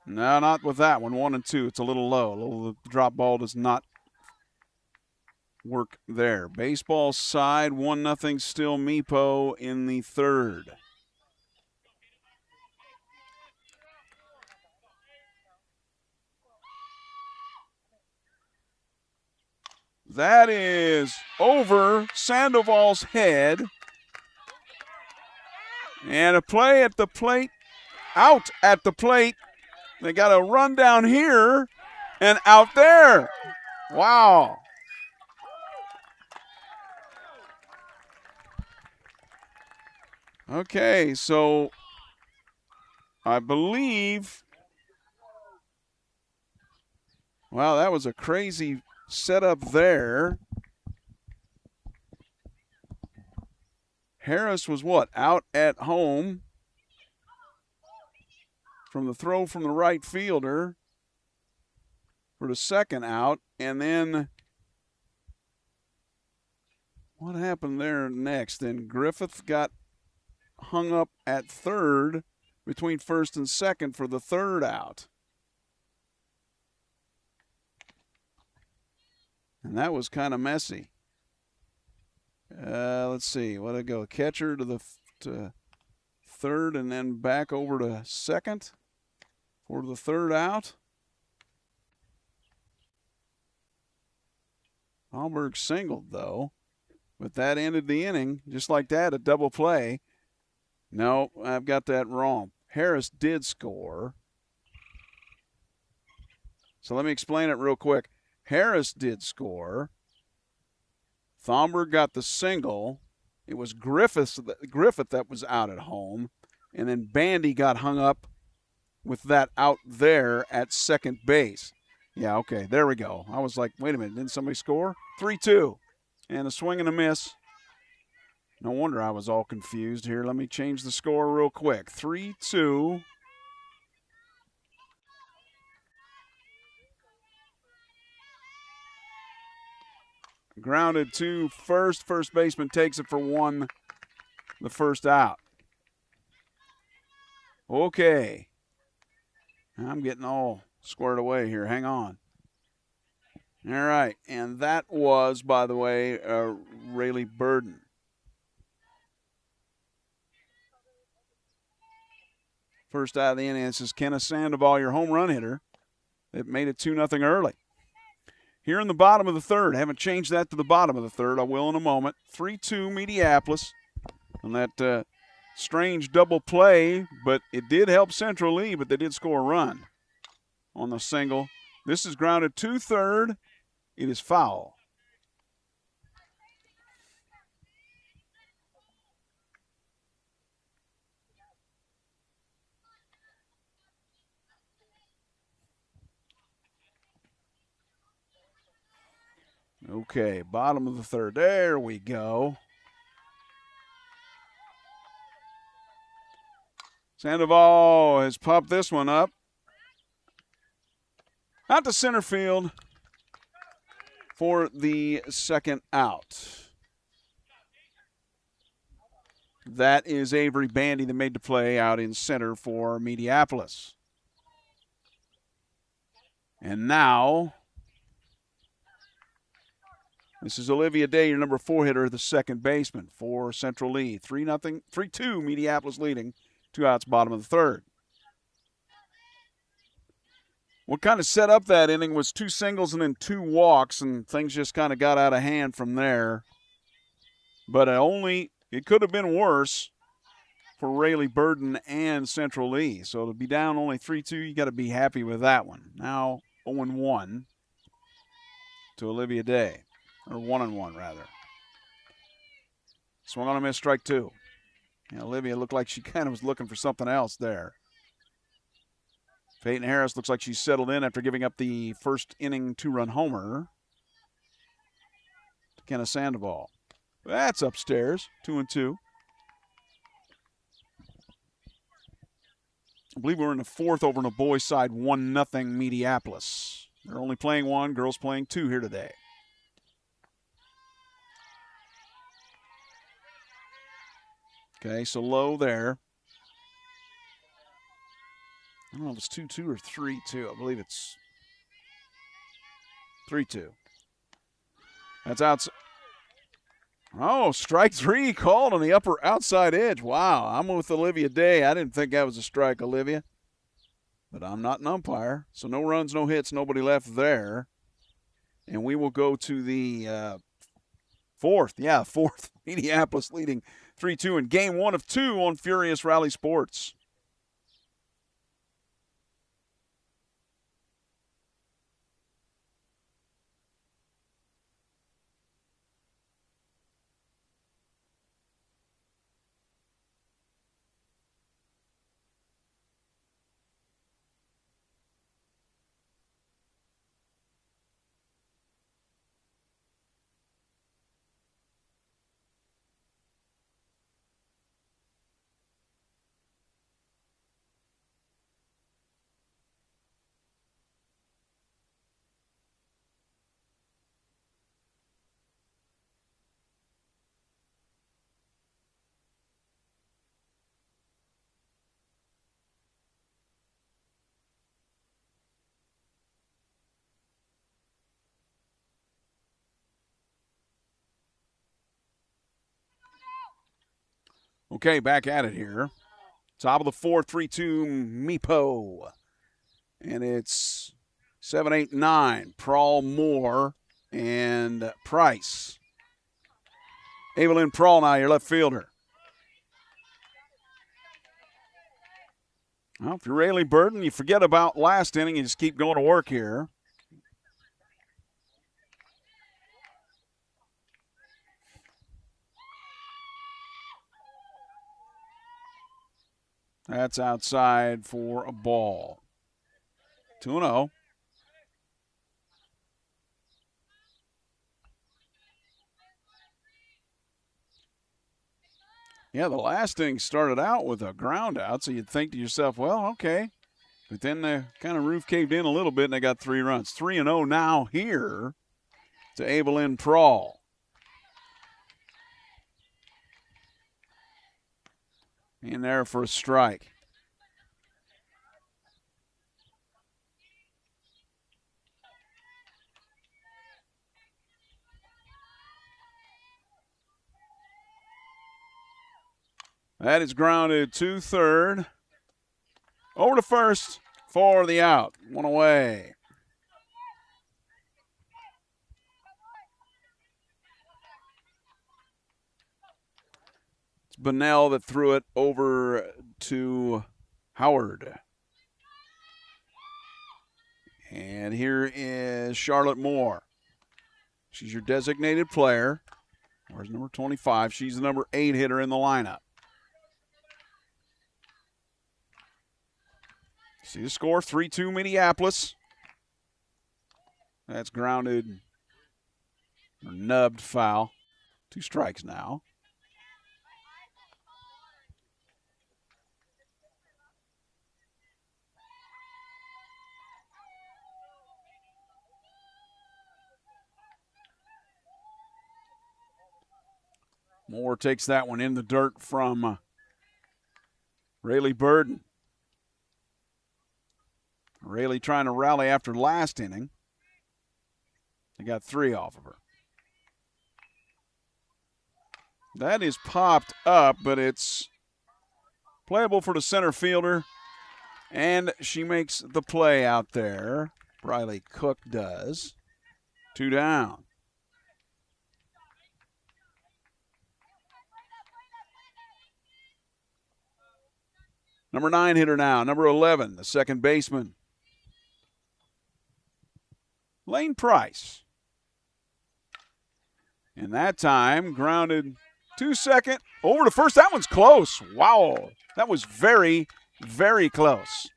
No, not with that one. 1-2. It's a little low. The drop ball does not work there. Baseball side, 1-0 still Meepo in the 3rd. That is over Sandoval's head. And a play at the plate, out at the plate. They got a run down here and out there. Wow. Okay, so I believe, wow, that was a crazy setup there. Harris was what? Out at home from the throw from the right fielder for the second out. And then what happened there next? Then Griffith got hung up at third between first and second for the 3rd out. And that was kind of messy. Let's see. What did it go? Catcher to the third and then back over to second for the 3rd out. Alberg singled, though. But that ended the inning. Just like that, a double play. No, I've got that wrong. Harris did score. So let me explain it real quick. Harris did score. Thomberg got the single. It was Griffith that was out at home. And then Bandy got hung up with that out there at second base. Yeah, okay, there we go. I was like, wait a minute, didn't somebody score? 3-2. And a swing and a miss. No wonder I was all confused here. Let me change the score real quick. 3-2. Grounded to first. First baseman takes it for 1, the 1st out. Okay. I'm getting all squared away here. Hang on. All right, and that was, by the way, Rayleigh Burden. First out of the inning, this is Kenneth Sandoval, your home run hitter. It made it 2-0 early. Here in the bottom of the third, haven't changed that to the bottom of the third. I will in a moment. 3-2 Mediapolis on that strange double play, but it did help Central Lee, but they did score a run on the single. This is grounded to third. It is foul. Okay, bottom of the third. There we go. Sandoval has popped this one up. Out to center field for the second out. That is Avery Bandy that made the play out in center for Mediapolis. And now, this is Olivia Day, your number 4 hitter, the second baseman for Central Lee. 3-2, Mediapolis leading. 2 outs, bottom of the third. What kind of set up that inning was 2 singles and then 2 walks, and things just kind of got out of hand from there. But it could have been worse for Rayleigh Burden and Central Lee. So to be down only 3-2, you got to be happy with that one. Now 0-1 to Olivia Day, or 1-1 rather. Swung on a miss, strike 2. Olivia looked like she kind of was looking for something else there. Peyton Harris looks like she's settled in after giving up the first inning 2-run homer to Kenneth Sandoval. That's upstairs, 2-2. I believe we're in the fourth over on the boys' side, 1-0 Mediapolis. They're only playing 1, girls playing 2 here today. Okay, so low there. I don't know if it's 2-2 or 3-2. I believe it's 3-2. That's outside. Oh, strike 3 called on the upper outside edge. Wow, I'm with Olivia Day. I didn't think that was a strike, Olivia. But I'm not an umpire. So no runs, no hits, nobody left there. And we will go to the fourth. Yeah, fourth. Mediapolis leading 3-2 in game 1 of 2 on Furious Rally Sports. Okay, back at it here. Top of the fourth, 3-2, Meepo. And it's 7, 8, 9. Prawl, Moore, and Price. Evelyn Prawl now, your left fielder. Well, if you're Rayleigh Burden, you forget about last inning and just keep going to work here. That's outside for a ball. 2-0. Yeah, the last inning started out with a ground out, so you'd think to yourself, well, okay. But then the kind of roof caved in a little bit, and they got 3 runs. 3-0 now here to Evelyn Prawl. In there for a strike. That is grounded to third. Over to first for the out. One away. It's Bunnell that threw it over to Howard. And here is Charlotte Moore. She's your designated player. Where's number 25? She's the number 8 hitter in the lineup. See the score, 3-2 Mediapolis. That's grounded or nubbed foul. 2 strikes now. Moore takes that one in the dirt from Rayleigh Burden. Rayleigh trying to rally after last inning. They got 3 off of her. That is popped up, but it's playable for the center fielder, and she makes the play out there. Briley Cook does. 2 down. Number 9 hitter now, number 11, the second baseman, Lane Price. And that time, grounded to second, over to first. That one's close. Wow, that was very, very close.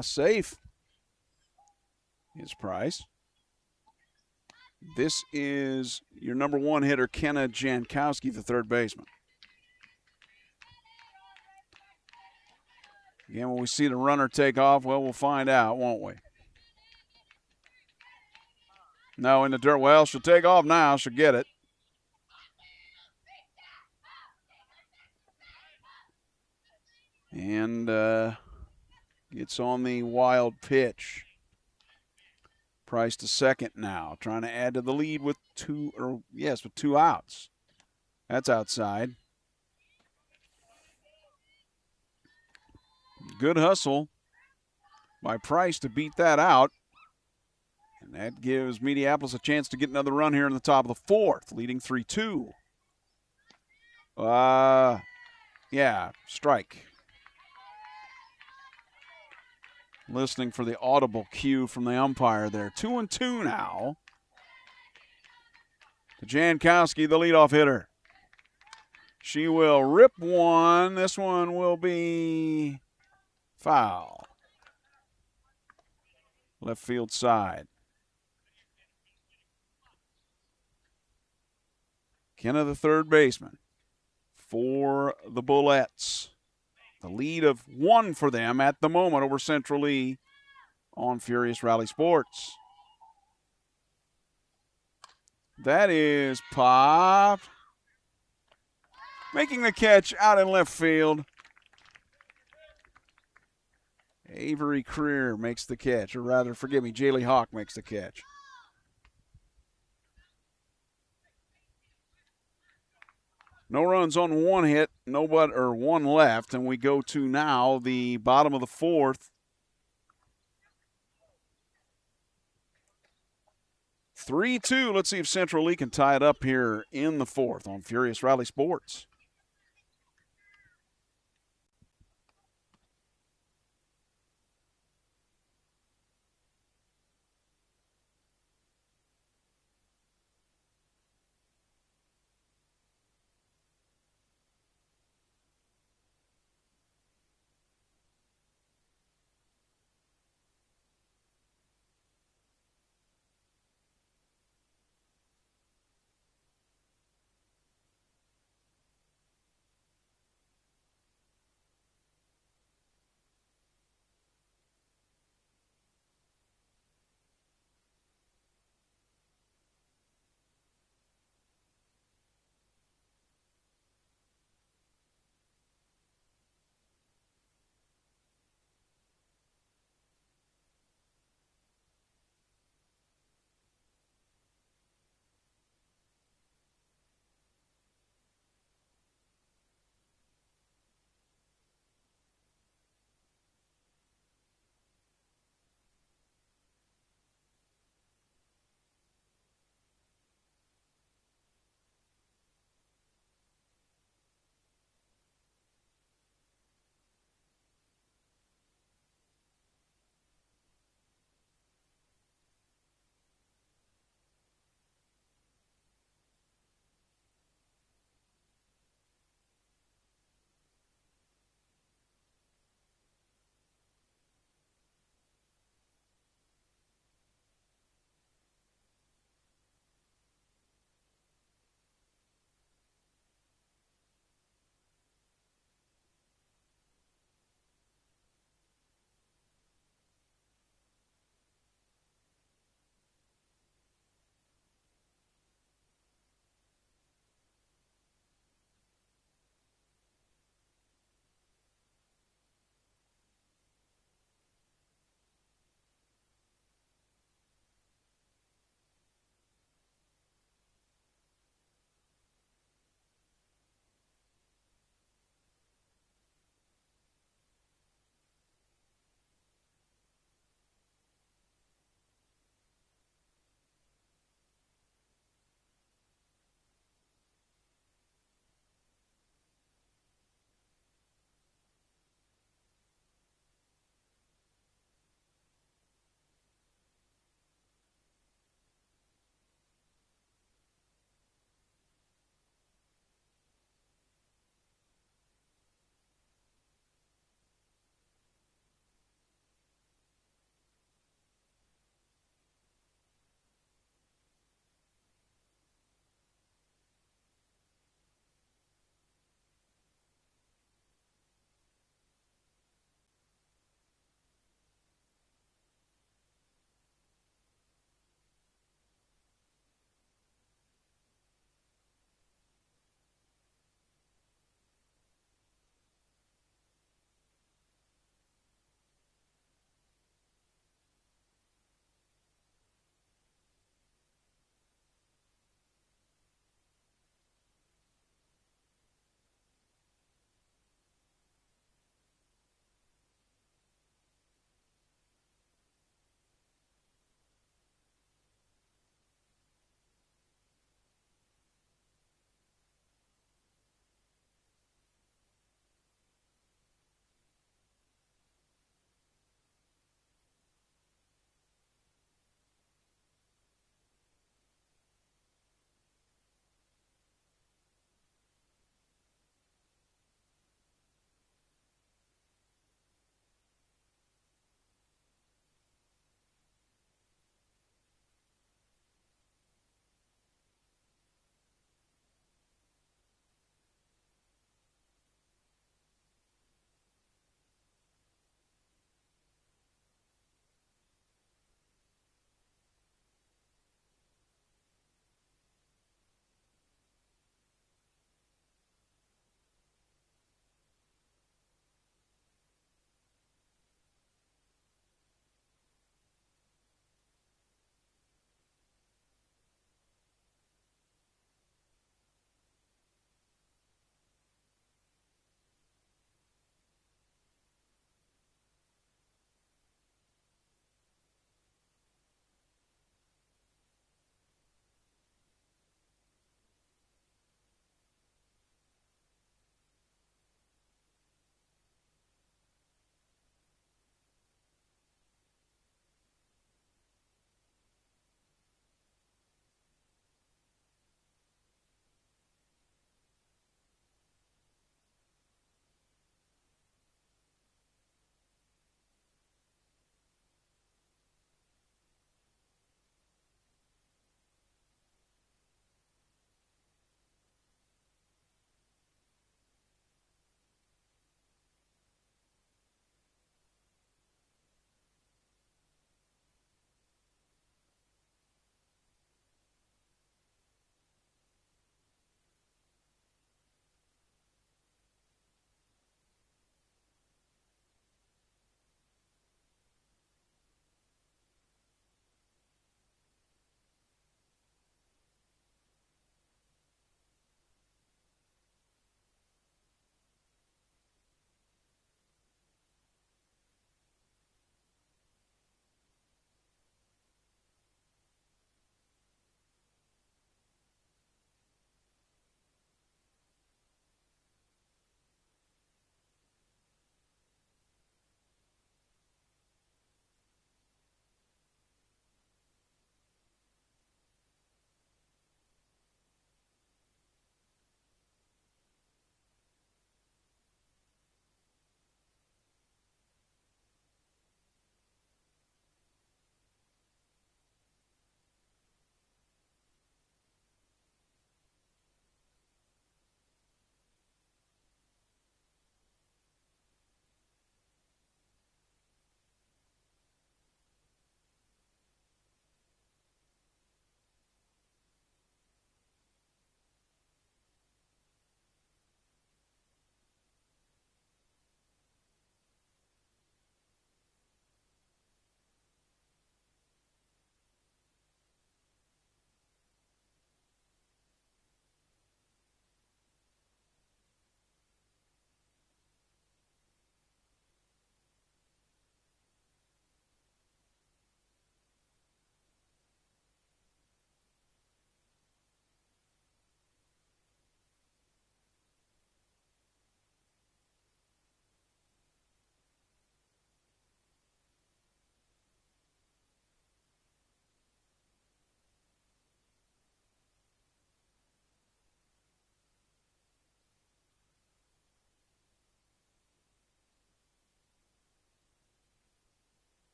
Safe is Price. This is your number 1 hitter, Kenna Jankowski, the third baseman. Again, when we see the runner take off, well, we'll find out, won't we? No, in the dirt. Well, she'll take off now. She'll get it. And gets on the wild pitch. Price to second now, trying to add to the lead with 2 outs. That's outside. Good hustle by Price to beat that out. And that gives Mediapolis a chance to get another run here in the top of the 4th, leading 3-2. Strike. Listening for the audible cue from the umpire there. 2-2 now. To Jankowski, the leadoff hitter. She will rip one. This one will be foul. Left field side. Kenna, the third baseman for the Bullets. The lead of 1 for them at the moment over Central Lee on Furious Rally Sports. That is popped. Making the catch out in left field. Avery Creer makes the catch, or rather, forgive me, Jaylee Hawk makes the catch. No runs on 1 hit, or 1 left, and we go to now the bottom of the 4th. 3-2. Let's see if Central Lee can tie it up here in the 4th on Furious Rally Sports.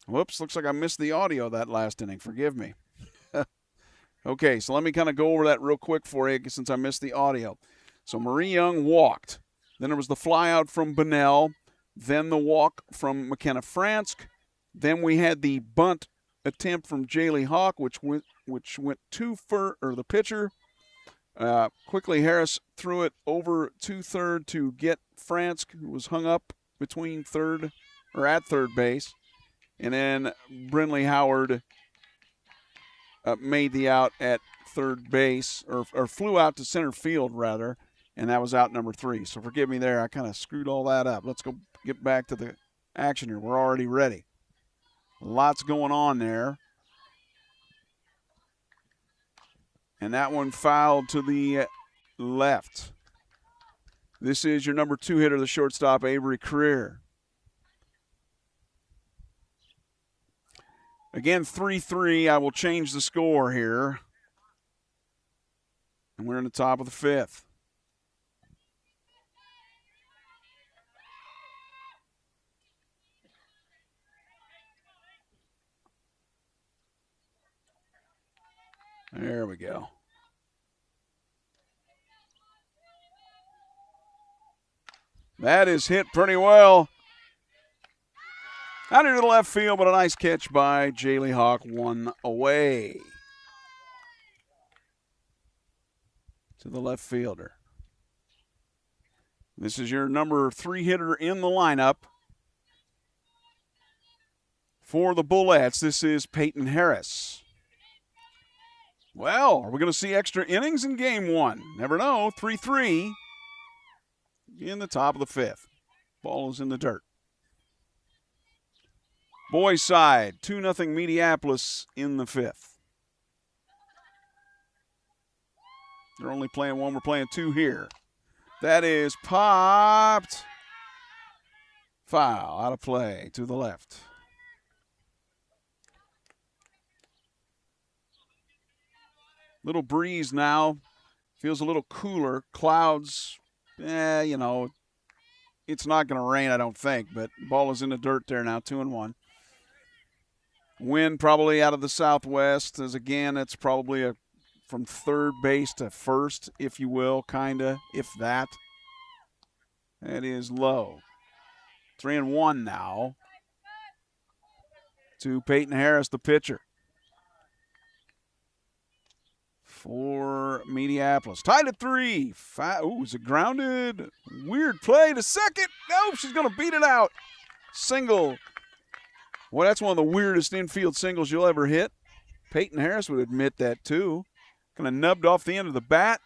Whoops, looks like I missed the audio that last inning. Forgive me. Okay, so let me kind of go over that real quick for you since I missed the audio. So Marie Young walked. Then there was the flyout from Bunnell. Then the walk from McKenna Fransk. Then we had the bunt attempt from Jaylee Hawk, which went the pitcher. Quickly Harris threw it over to third to get Fransk, who was hung up between at third base. And then Brinley Howard made the out at third base, or flew out to center field, rather, and that was out number 3. So forgive me there. I kind of screwed all that up. Let's go get back to the action here. We're already ready. Lots going on there. And that one fouled to the left. This is your number 2 hitter, the shortstop, Avery Creer. Again, 3-3. I will change the score here. And we're in the top of the 5th. There we go. That is hit pretty well. Out into the left field, but a nice catch by Jaylee Hawk, 1 away to the left fielder. This is your number 3 hitter in the lineup for the Bullets. This is Peyton Harris. Well, are we going to see extra innings in game 1? Never know. 3-3 in the top of the 5th. Ball is in the dirt. Boys side, 2-0 Mediapolis in the 5th. They're only playing 1. We're playing 2 here. That is popped. Foul, out of play to the left. Little breeze now. Feels a little cooler. Clouds, it's not going to rain, I don't think, but ball is in the dirt there now, 2-1. Wind probably out of the southwest, as again, it's probably from third base to first, if you will, kind of, if that. That is low. 3-1 now to Peyton Harris, the pitcher, for Mediapolis. Tied at 3. Is it grounded? Weird play to second. Nope, she's going to beat it out. Single. Well, that's one of the weirdest infield singles you'll ever hit. Peyton Harris would admit that, too. Kind of nubbed off the end of the bat.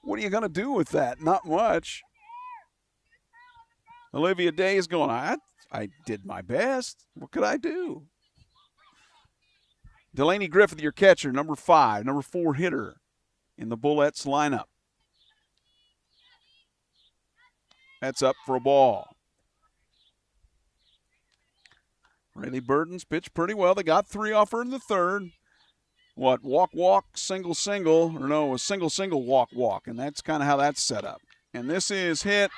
What are you going to do with that? Not much. Olivia Day is going, I did my best. What could I do? Delaney Griffith, your catcher, number 5, number 4 hitter in the Bullets lineup. That's up for a ball. Rayleigh Burton's pitched pretty well. They got 3 off her in the 3rd. Walk, single, or no, a single, walk. And that's kind of how that's set up. And this is hit.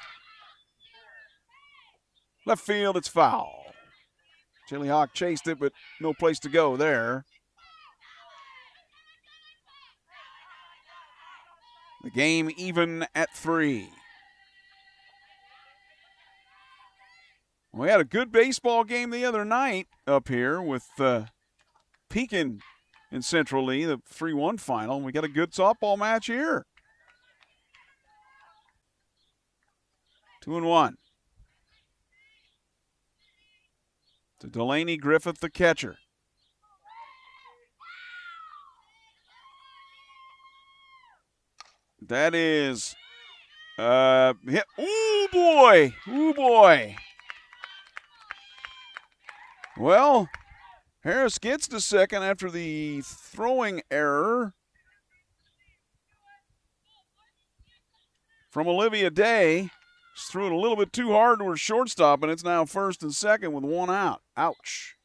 Left field, it's foul. Jaylee Hawk chased it, but no place to go there. The game even at 3. We had a good baseball game the other night up here with Pekin in Central Lee, the 3-1 final. We got a good softball match here. 2-1. To Delaney Griffith, the catcher. That is hit. Ooh, boy. Well, Harris gets to second after the throwing error from Olivia Day. Just threw it a little bit too hard to her shortstop, and it's now first and second with 1 out. Ouch.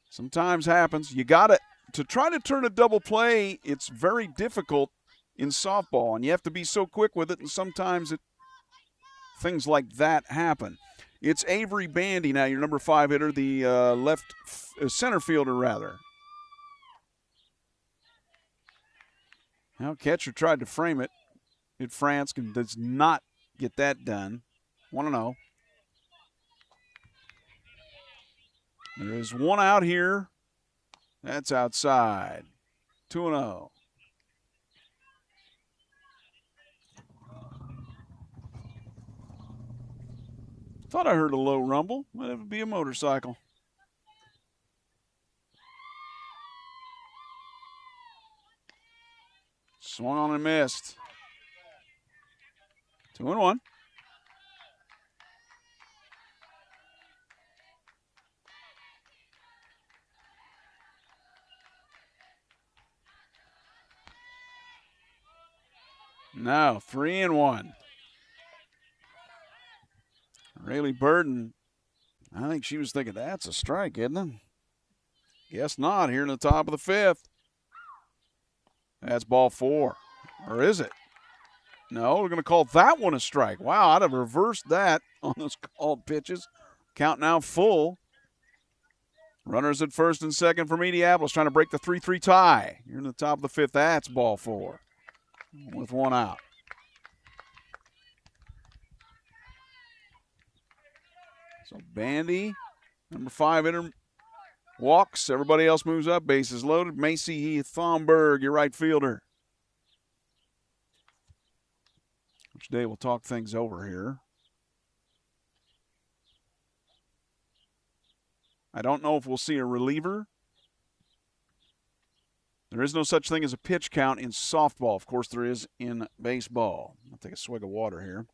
Sometimes happens. You got to try to turn a double play, it's very difficult in softball, and you have to be so quick with it, and sometimes things like that happen. It's Avery Bandy now, your number 5 hitter, the center fielder, rather. Now, catcher tried to frame it. Hit Fransk and does not get that done. 1-0. There is one out here. That's outside. 2-0. Thought I heard a low rumble. Might have to be a motorcycle. Swung on and missed. 2-1. Now 3-1. Rayleigh Burden, I think she was thinking that's a strike, isn't it? Guess not. Here in the top of the 5th. That's ball 4. Or is it? No, we're going to call that one a strike. Wow, I'd have reversed that on those called pitches. Count now full. Runners at first and second for Mediapolis, trying to break the 3-3 tie. Here in the top of the 5th. That's ball 4 with one out. So Bandy, number 5 hitter, walks. Everybody else moves up. Bases loaded. Macy Thomberg, your right fielder. Coach Day will talk things over here. I don't know if we'll see a reliever. There is no such thing as a pitch count in softball. Of course, there is in baseball. I'll take a swig of water here.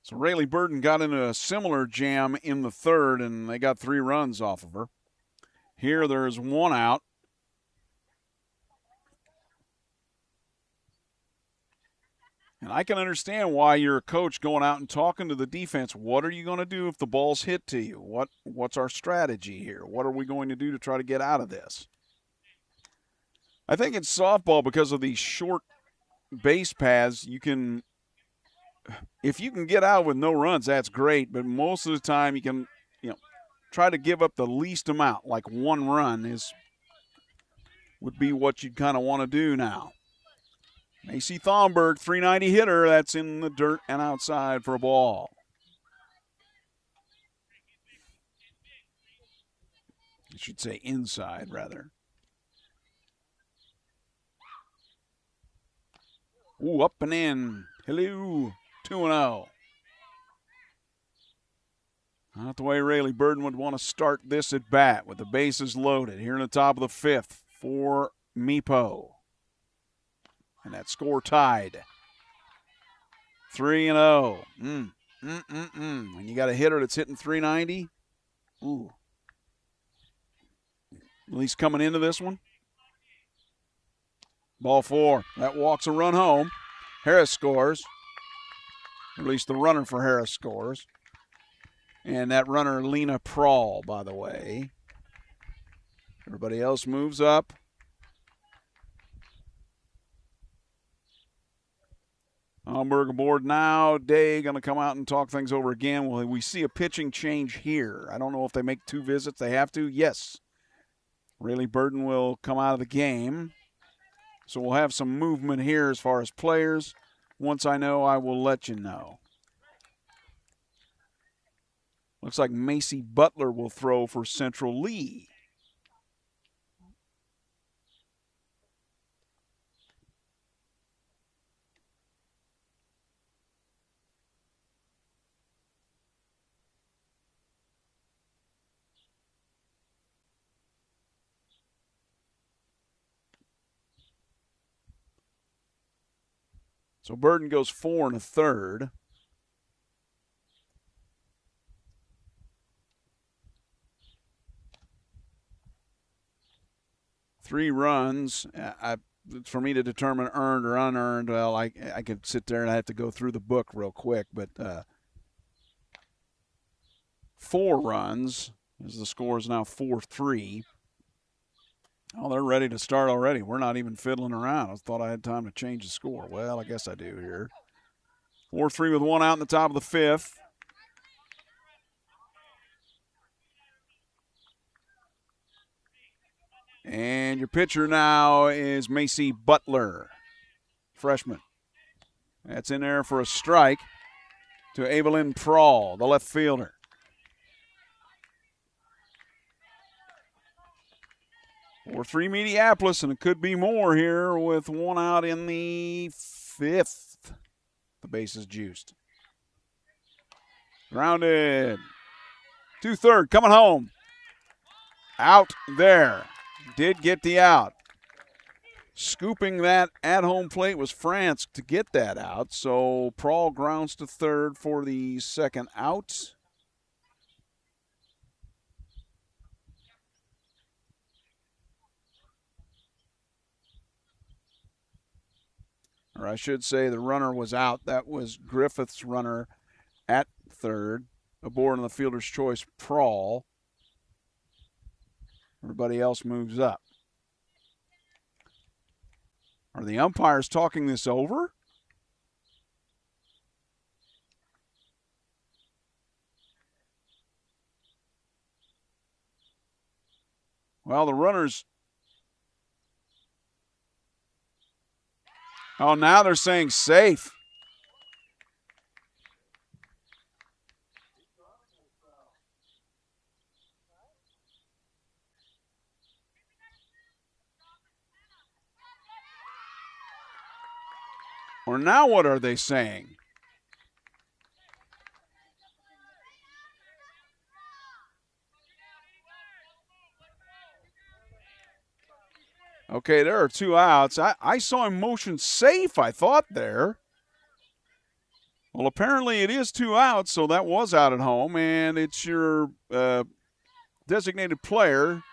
So Rayleigh Burden got into a similar jam in the 3rd, and they got 3 runs off of her. Here there's one out. And I can understand why you're a coach going out and talking to the defense. What are you going to do if the ball's hit to you? What's our strategy here? What are we going to do to try to get out of this? I think in softball, because of these short base paths, you can – if you can get out with no runs, that's great. But most of the time, you can, try to give up the least amount. Like 1 run would be what you'd kind of want to do now. Macy Thomberg, 390 hitter. That's in the dirt and outside for a ball. I should say inside, rather. Ooh, up and in. Hello. 2-0. Not the way Rayleigh Burden would want to start this at bat with the bases loaded here in the top of the 5th for Meepo. And that score tied. 3-0. When you got a hitter that's hitting 390, ooh. At least coming into this one. Ball 4. That walks a run home. Harris scores. At least the runner for Harris scores. And that runner, Lena Prawl, by the way. Everybody else moves up. Thomberg aboard now. Day going to come out and talk things over again. Will we see a pitching change here? I don't know if they make 2 visits. They have to. Yes. Rayleigh Burden will come out of the game. So we'll have some movement here as far as players. Once I know, I will let you know. Looks like Macy Butler will throw for Central Lee. So Burden goes 4 1/3. Three runs. For me to determine earned or unearned, well, I could sit there and I have to go through the book real quick. But 4 runs as the score is now 4-3. Oh, they're ready to start already. We're not even fiddling around. I thought I had time to change the score. Well, I guess I do here. 4-3 with 1 out in the top of the 5th. And your pitcher now is Macy Butler, freshman. That's in there for a strike to Evelyn Prawl, the left fielder. Or 3 Mediapolis, and it could be more here with 1 out in the 5th. The base is juiced. Grounded. 2-3, coming home. Out there. Did get the out. Scooping that at home plate was France to get that out. So Prawl grounds to third for the second out. Or I should say the runner was out. That was Griffith's runner at third. Aboard on the fielder's choice, Prawl. Everybody else moves up. Are the umpires talking this over? Well, the runners. Oh, now they're saying safe. Or now what are they saying? Okay, there are 2 outs. I saw him motion safe, I thought there. Well, apparently it is 2 outs, so that was out at home, and it's your designated player,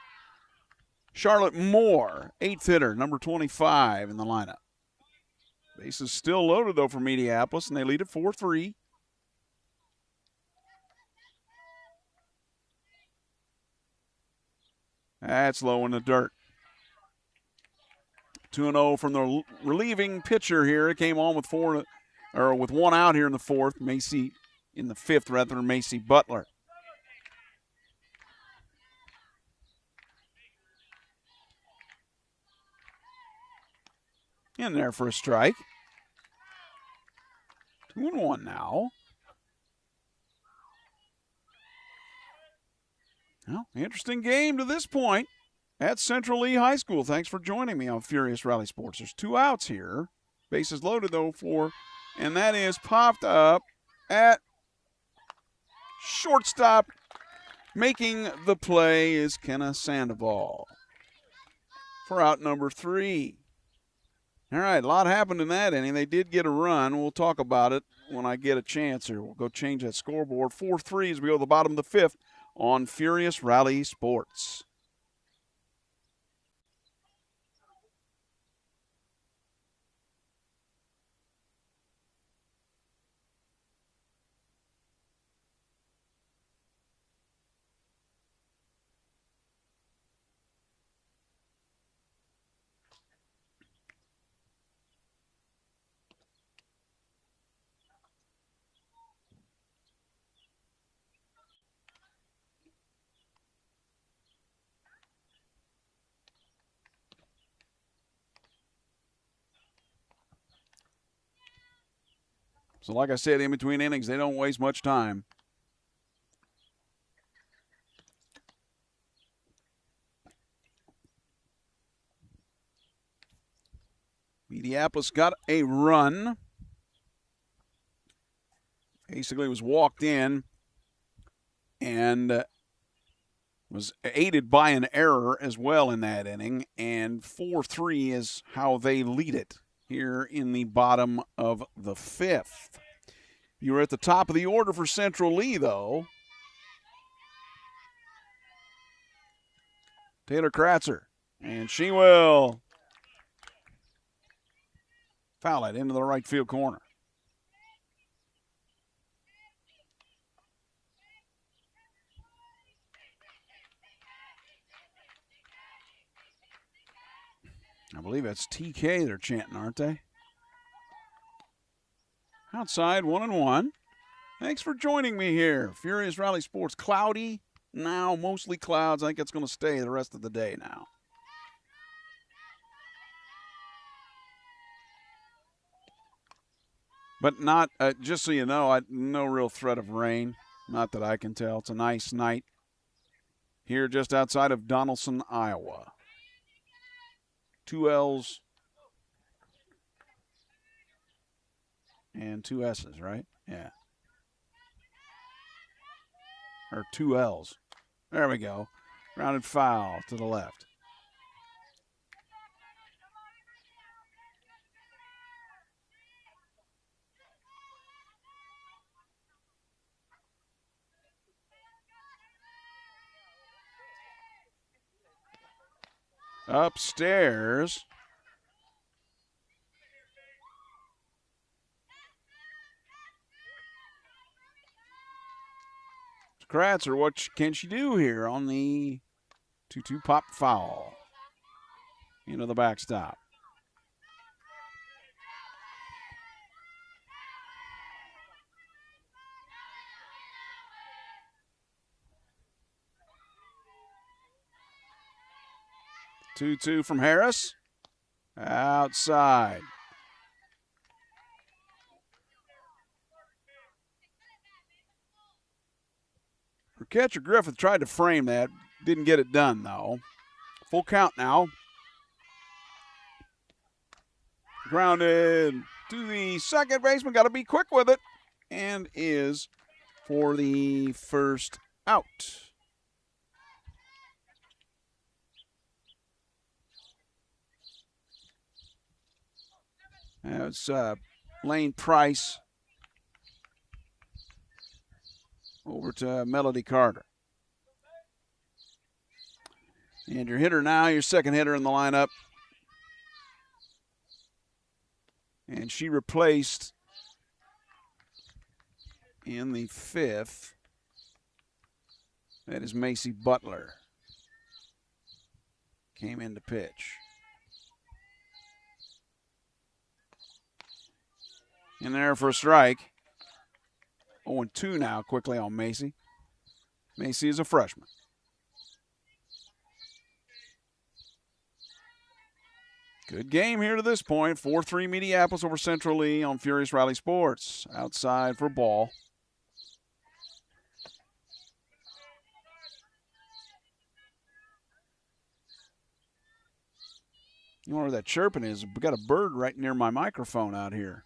Charlotte Moore, 8th hitter, number 25 in the lineup. Base is still loaded, though, for Mediapolis, and they lead at 4-3. That's low in the dirt. 2-0 from the relieving pitcher here. It came on with 1 out here in the 4th. Macy in the 5th, rather, Macy Butler. In there for a strike. 2-1 now. Well, interesting game to this point at Central Lee High School. Thanks for joining me on Furious Rally Sports. There's 2 outs here. Bases loaded, though, and that is popped up at shortstop. Making the play is Kenna Sandoval for out number 3. All right, a lot happened in that inning. They did get a run. We'll talk about it when I get a chance here. We'll go change that scoreboard. 4-3 as we go to the bottom of the 5th on Furious Rally Sports. So like I said, in between innings, they don't waste much time. Mediapolis got a run. Basically was walked in and was aided by an error as well in that inning. And 4-3 is how they lead it here in the bottom of the 5th. You were at the top of the order for Central Lee, though. Taylor Kratzer, and she will foul it into the right field corner. That's TK they're chanting, aren't they? Outside, 1-1. Thanks for joining me here. Furious Rally Sports. Cloudy now, mostly clouds. I think it's going to stay the rest of the day now. But not, just so you know, no real threat of rain. Not that I can tell. It's a nice night here just outside of Donaldson, Iowa. 2 L's and 2 S's, right? Yeah. Or 2 L's. There we go. Grounded foul to the left. Upstairs. Kratzer, what can she do here on the 2-2 pop foul? Into the backstop. Two from Harris. Outside. Her catcher Griffith tried to frame that. Didn't get it done, though. Full count now. Grounded to the second baseman. Got to be quick with it. And is for the first out. That's Lane Price over to Melody Carter. And your hitter now, your second hitter in the lineup. And she replaced in the fifth. That is Macy Butler. Came in to pitch. In there for a strike. 0-2 now quickly on Macy. Macy is a freshman. Good game here to this point. 4-3 Mediapolis over Central Lee on Furious Rally Sports. Outside for ball. You know where that chirping is? We got a bird right near my microphone out here.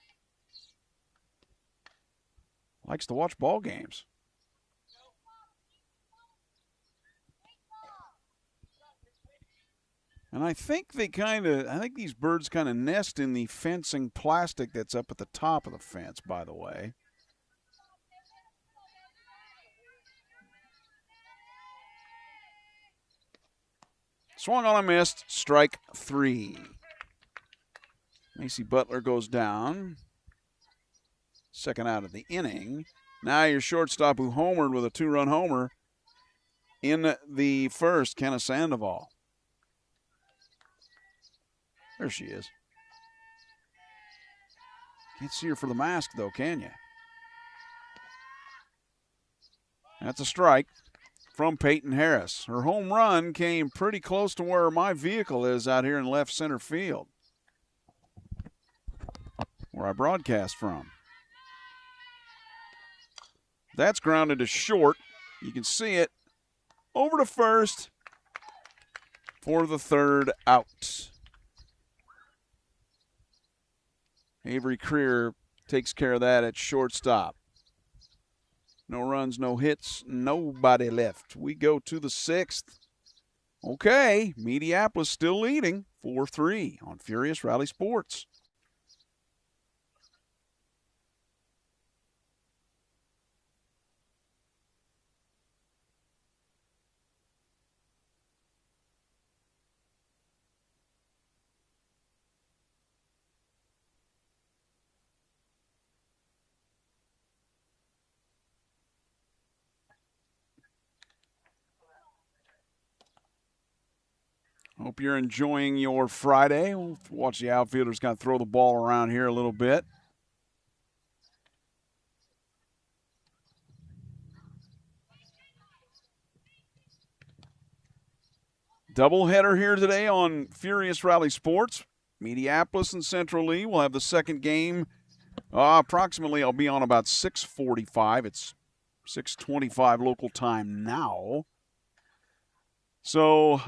Likes to watch ball games. And I think these birds kind of nest in the fencing plastic that's up at the top of the fence, by the way. Swung on a missed, strike 3. Macy Butler goes down. Second out of the inning. Now your shortstop who homered with a 2-run homer in the first, Kenna Sandoval. There she is. Can't see her for the mask, though, can you? That's a strike from Peyton Harris. Her home run came pretty close to where my vehicle is out here in left center field, where I broadcast from. That's grounded to short. You can see it. Over to first for the third out. Avery Creer takes care of that at shortstop. No runs, no hits, nobody left. We go to the sixth. Okay, Mediapolis still leading 4-3 on Furious Rally Sports. Hope you're enjoying your Friday. We'll watch the outfielders kind of throw the ball around here a little bit. Doubleheader here today on Furious Rally Sports. Mediapolis and Central Lee will have the second game. Approximately, I'll be on about 6:45. It's 6:25 local time now. So,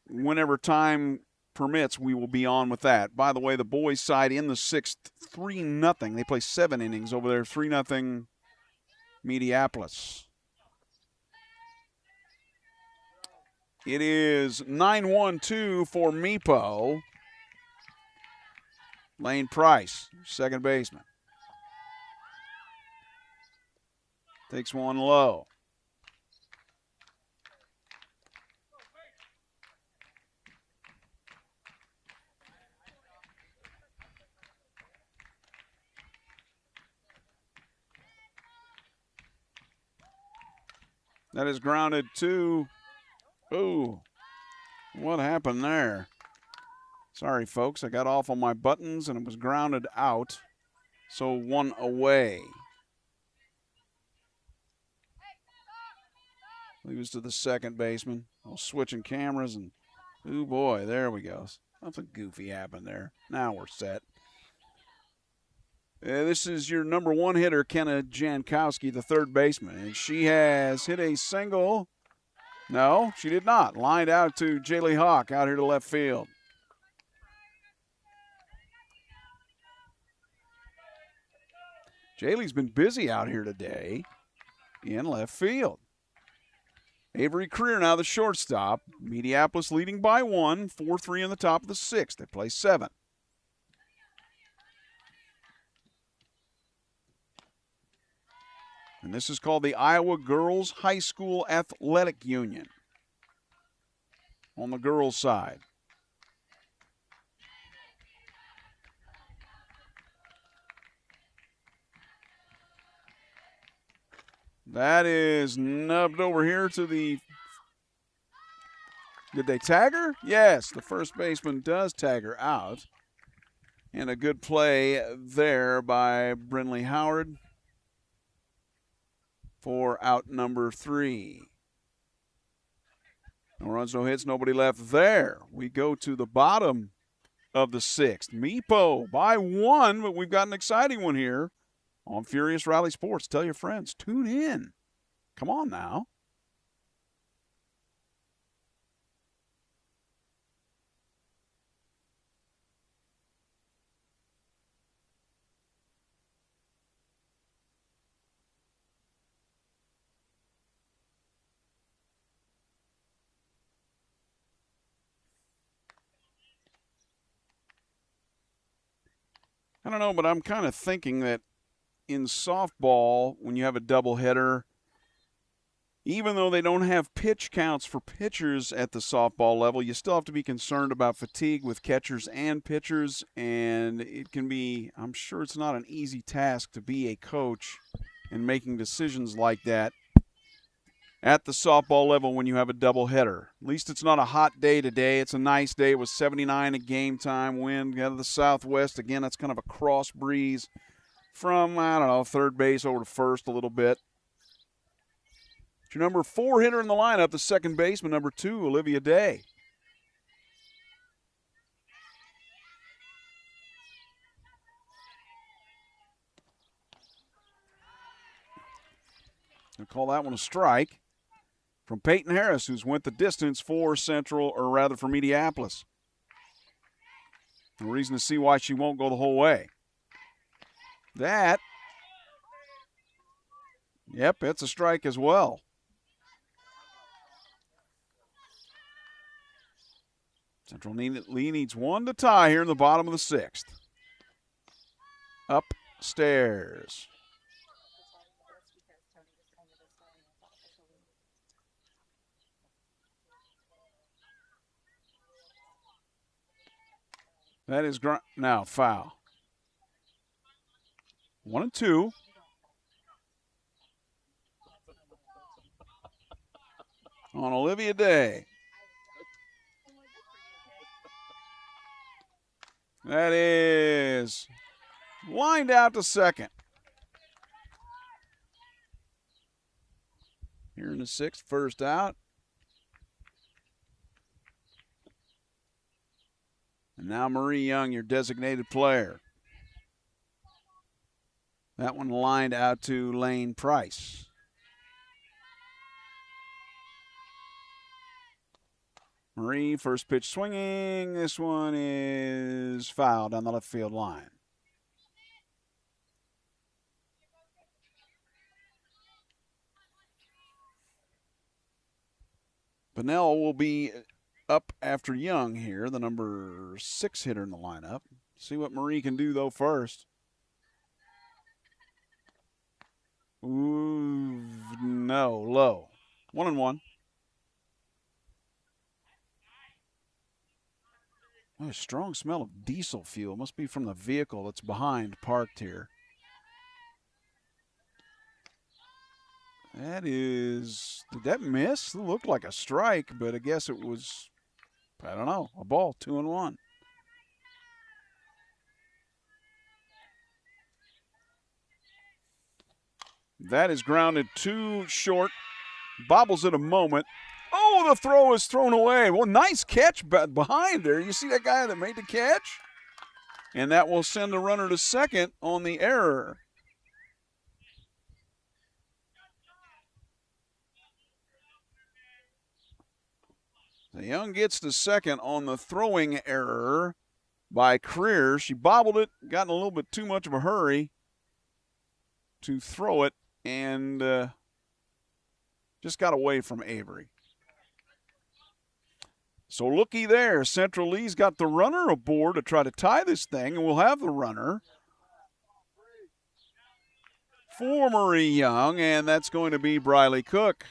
whenever time permits, we will be on with that. By the way, the boys' side in the sixth, 3-0. They play 7 innings over there, 3-0 Mediapolis. It is 9-1-2 for Meepo. Lane Price, second baseman. Takes one low. That is grounded to. Ooh, what happened there? Sorry, folks. I got off on my buttons and it was grounded out. So 1 away. Leaves to the second baseman. Switching cameras and, ooh boy, there we go. Something goofy happened there. Now we're set. This is your number one hitter, Kenna Jankowski, the third baseman. And she has hit a single. No, she did not. Lined out to Jaylee Hawk out here to left field. Jaylee's been busy out here today in left field. Avery Creer now the shortstop. Mediapolis leading by 1, 4-3 in the top of the sixth. They play 7. And this is called the Iowa Girls High School Athletic Union on the girls' side. That is nubbed over here to the. Did they tag her? Yes, the first baseman does tag her out. And a good play there by Brinley Howard for out number 3. No runs, no hits, nobody left there. We go to the bottom of the sixth. Meepo by 1, but we've got an exciting one here on Furious Rally Sports. Tell your friends, tune in. Come on now. I don't know, but I'm kind of thinking that in softball, when you have a doubleheader, even though they don't have pitch counts for pitchers at the softball level, you still have to be concerned about fatigue with catchers and pitchers, and it can be, I'm sure it's not an easy task to be a coach and making decisions like that at the softball level when you have a doubleheader. At least it's not a hot day today. It's a nice day. It was 79 at game time. Wind out of the southwest. Again, that's kind of a cross breeze from, I don't know, third base over to first a little bit. It's your number 4 hitter in the lineup, the second baseman, number 2, Olivia Day. I'll call that one a strike from Peyton Harris, who's went the distance for Central, or rather for Mediapolis. No reason to see why she won't go the whole way. That, yep, it's a strike as well. Central Lee needs 1 to tie here in the bottom of the sixth. Upstairs. That is now foul. 1-2. On Olivia Day. That is lined out to second. Here in the sixth, first out. And now Marie Young, your designated player. That one lined out to Lane Price. Marie, first pitch swinging. This one is foul down the left field line. Bunnell will be up after Young here, the number 6 hitter in the lineup. See what Marie can do, though, first. Ooh, no, low. 1-1. Oh, a strong smell of diesel fuel. Must be from the vehicle that's behind, parked here. That is, did that miss? It looked like a strike, but I guess it was, I don't know, a ball, 2-1. That is grounded too short. Bobbles it a moment. Oh, the throw is thrown away. Well, nice catch behind there. You see that guy that made the catch? And that will send the runner to second on the error. The Young gets to second on the throwing error by Creer. She bobbled it, got in a little bit too much of a hurry to throw it, and just got away from Avery. So looky there. Central Lee's got the runner aboard to try to tie this thing, and we'll have the runner for Marie Young, and that's going to be Briley Cook.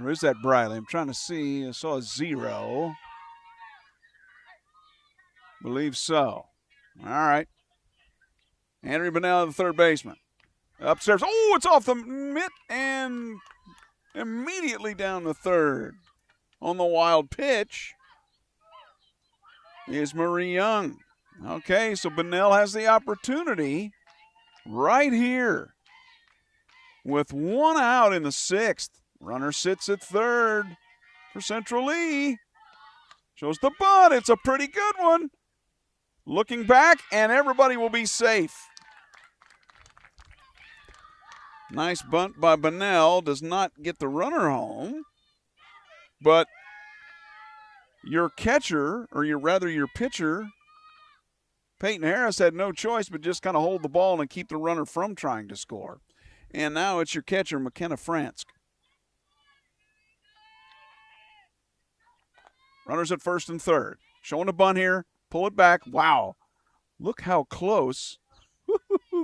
Or is that Briley? I'm trying to see. I saw a 0. Believe so. All right. Henry Bunnell, the third baseman. Upstairs. Oh, it's off the mitt and immediately down the third. On the wild pitch is Marie Young. Okay, so Bunnell has the opportunity right here with 1 out in the 6th. Runner sits at third for Central Lee. Shows the bunt. It's a pretty good one. Looking back, and everybody will be safe. Nice bunt by Bunnell. Does not get the runner home. But your catcher, or your pitcher, Peyton Harris, had no choice but just kind of hold the ball and keep the runner from trying to score. And now it's your catcher, McKenna Fransk. Runners at first and third. Showing a bunt here. Pull it back. Wow. Look how close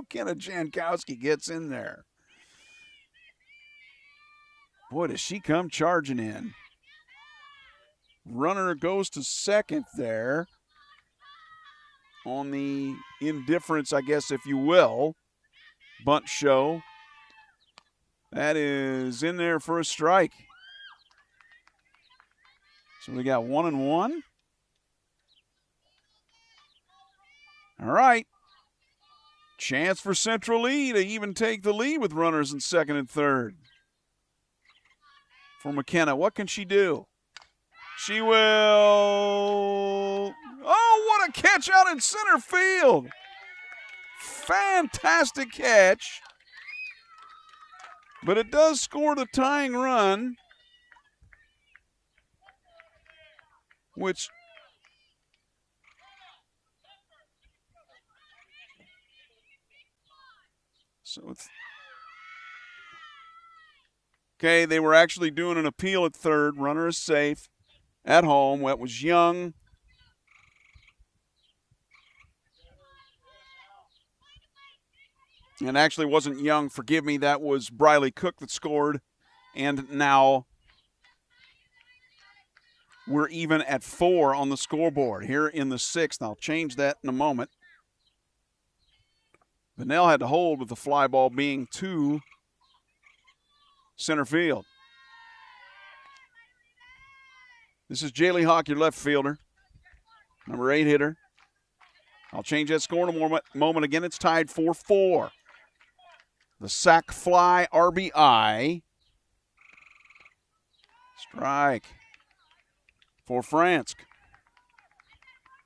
Kenna Jankowski gets in there. Boy, does she come charging in. Runner goes to second there on the indifference, I guess, if you will. Bunt show. That is in there for a strike. So we got 1-1. All right. Chance for Central Lee to even take the lead with runners in second and third. For McKenna, what can she do? She will. Oh, what a catch out in center field. Fantastic catch. But it does score the tying run, which okay, they were actually doing an appeal at third. Runner is safe at home. That was Young. And actually wasn't Young, forgive me, that was Briley Cook that scored. And now we're even at 4 on the scoreboard here in the 6th. I'll change that in a moment. Bunnell had to hold with the fly ball being to center field. This is Jaylee Hawk, your left fielder. number 8 hitter. I'll change that score in a moment. Again, it's tied 4-4. The sac fly RBI. Strike for Fransk.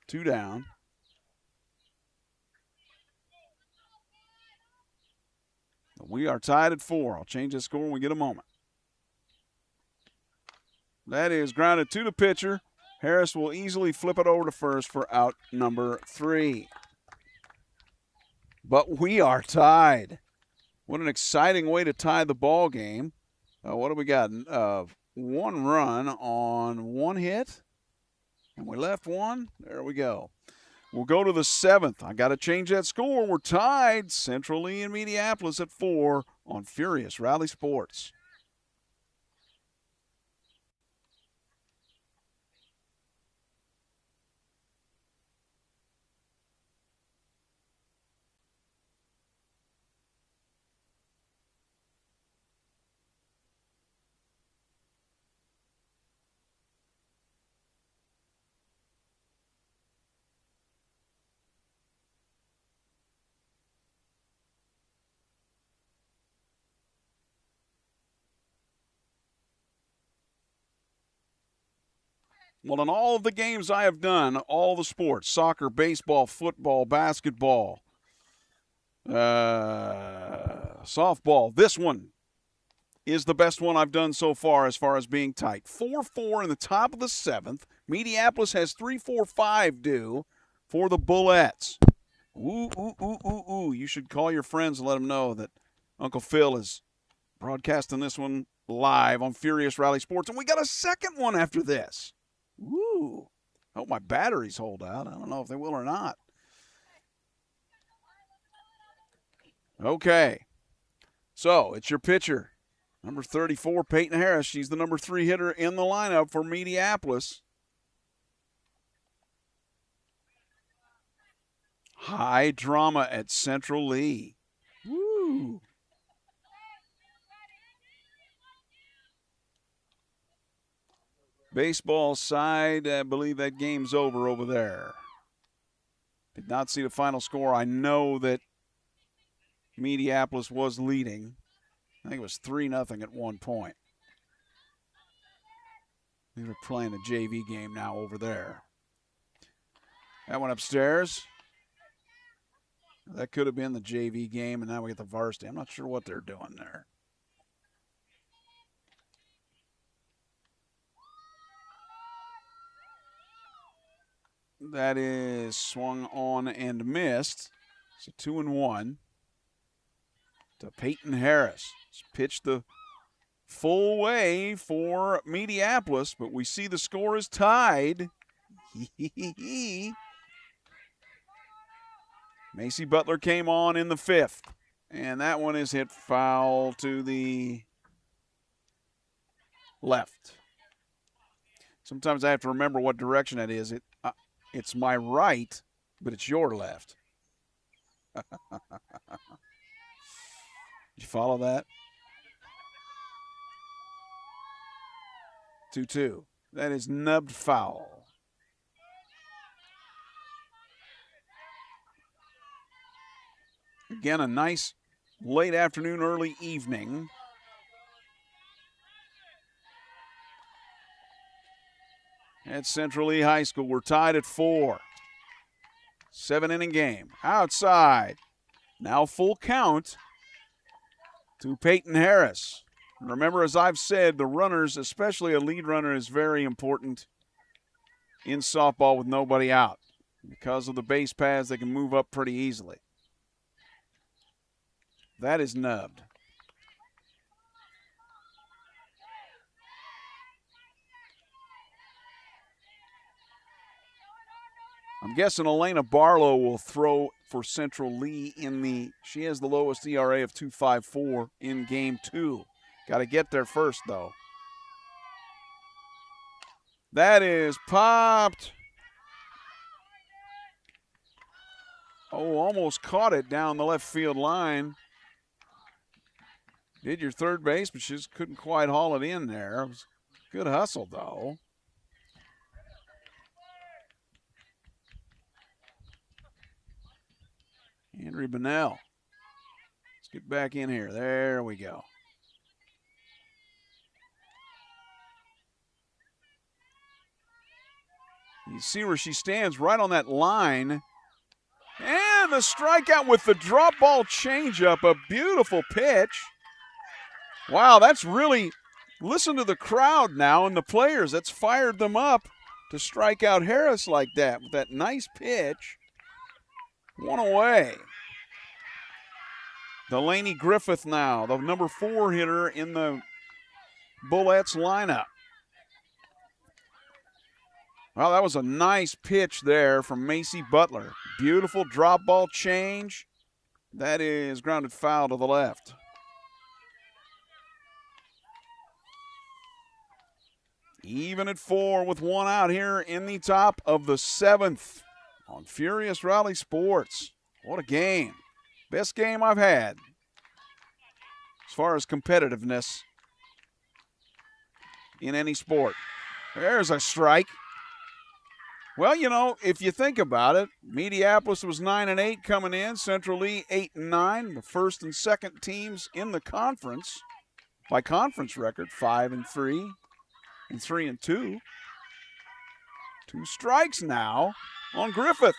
2 down. We are tied at 4. I'll change that score when we get a moment. That is grounded to the pitcher. Harris will easily flip it over to first for out number 3. But we are tied. What an exciting way to tie the ball game. What do we got? 1 run on 1 hit. And we left 1. There we go. We'll go to the 7th. I got to change that score. We're tied. Central Lee and Mediapolis at 4 on Furious Rally Sports. Well, in all of the games I have done, all the sports, soccer, baseball, football, basketball, softball, this one is the best one I've done so far as being tight. 4-4 in the top of the 7th. Mediapolis has 3-4-5 due for the Bullets. Ooh, ooh, ooh, ooh, ooh. You should call your friends and let them know that Uncle Phil is broadcasting this one live on Furious Rally Sports. And we got a second one after this. Woo! I hope my batteries hold out. I don't know if they will or not. Okay. So, it's your pitcher. Number 34, Peyton Harris. She's the number 3 hitter in the lineup for Mediapolis. High drama at Central Lee. Woo! Baseball side, I believe that game's over there. Did not see the final score. I know that Mediapolis was leading. I think it was 3-0 at one point. They were playing a JV game now over there. That went upstairs. That could have been the JV game, and now we get the varsity. I'm not sure what they're doing there. That is swung on and missed. So 2-1 to Peyton Harris. It's pitched the full way for Mediapolis, but we see the score is tied. Macy Butler came on in the 5th, and that one is hit foul to the left. Sometimes I have to remember what direction that is. It's my right, but it's your left. Did you follow that? 2-2. That is nubbed foul. Again, a nice late afternoon, early evening. At Central Lee High School, we're tied at 4. 7-inning game. Outside. Now full count to Peyton Harris. Remember, as I've said, the runners, especially a lead runner, is very important in softball with nobody out. Because of the base paths, they can move up pretty easily. That is nubbed. I'm guessing Elena Barlow will throw for Central Lee she has the lowest ERA of 2.54 in game 2. Got to get there first, though. That is popped. Oh, almost caught it down the left field line. Did your third base, but she just couldn't quite haul it in there. It was good hustle, though. Henry Bunnell. Let's get back in here. There we go. You see where she stands right on that line. And the strikeout with the drop ball changeup. A beautiful pitch. Wow, that's really, listen to the crowd now and the players. That's fired them up to strike out Harris like that with that nice pitch. One away. Delaney Griffith now, the number 4 hitter in the Bullets lineup. Well, that was a nice pitch there from Macy Butler. Beautiful drop ball change. That is grounded foul to the left. Even at 4 with 1 out here in the top of the 7th on Furious Rally Sports. What a game. Best game I've had as far as competitiveness in any sport. There's a strike. Well, you know, if you think about it, Mediapolis was 9-8 coming in, Central Lee 8-9, the first and second teams in the conference by conference record, 5-3 and 3-2. 2 strikes now on Griffith.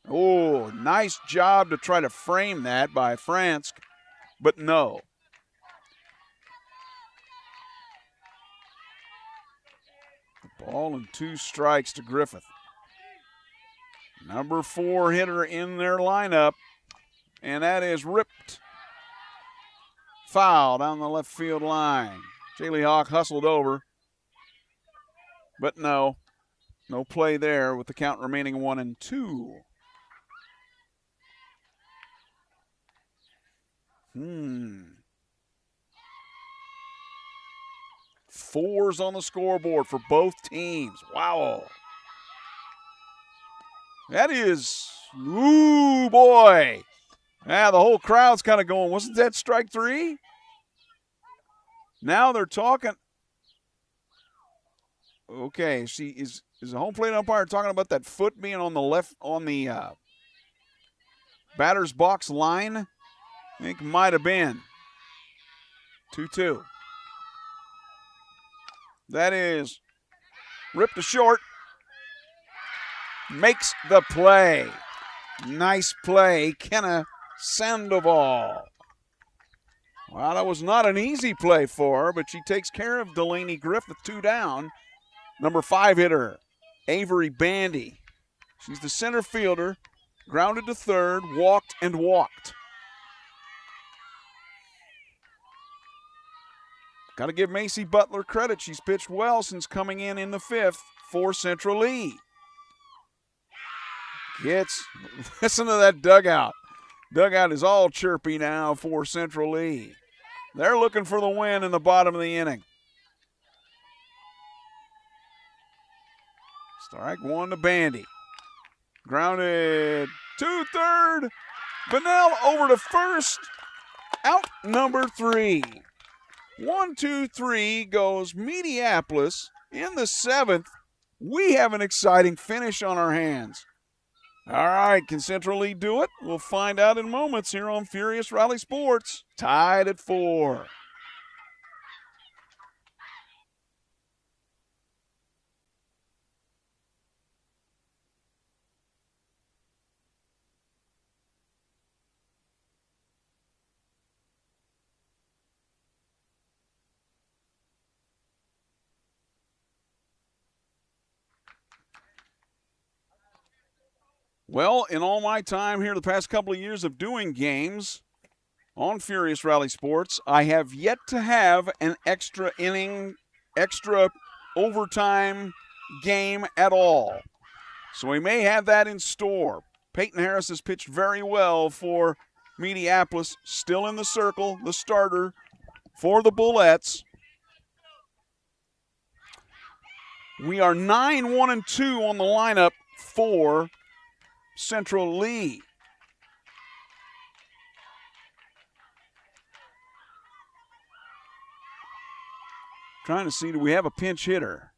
Oh, nice job to try to frame that by Fransk, but no. The ball and 2 strikes to Griffith. Number 4 hitter in their lineup, and that is ripped. Foul down the left field line. Jaylee Hawk hustled over, but no play there with the count remaining 1-2. Fours on the scoreboard for both teams. Wow. That is, ooh, boy. The whole crowd's kind of going, wasn't that strike 3? Now they're talking. Okay, is the home plate umpire talking about that foot being on the left, on the batter's box line? I think might have been. 2-2. That is ripped to short. Makes the play. Nice play, Kenna Sandoval. Well, that was not an easy play for her, but she takes care of Delaney Griffith, 2 down. Number 5 hitter, Avery Bandy. She's the center fielder, grounded to third, walked and walked. Got to give Macy Butler credit. She's pitched well since coming in the 5th for Central Lee. Listen to that dugout. Dugout is all chirpy now for Central Lee. They're looking for the win in the bottom of the inning. Strike 1 to Bandy. Grounded to third. Bunnell over to first. Out number 3. 1, 2, 3 goes Mediapolis in the 7th. We have an exciting finish on our hands. All right, can Central Lee do it? We'll find out in moments here on Furious Rally Sports. Tied at 4. Well, in all my time here the past couple of years of doing games on Furious Rally Sports, I have yet to have an extra inning, extra overtime game at all. So we may have that in store. Peyton Harris has pitched very well for Mediapolis, still in the circle, the starter for the Bullets. We are 9-1-2 on the lineup for Central Lee. Trying to see, do we have a pinch hitter?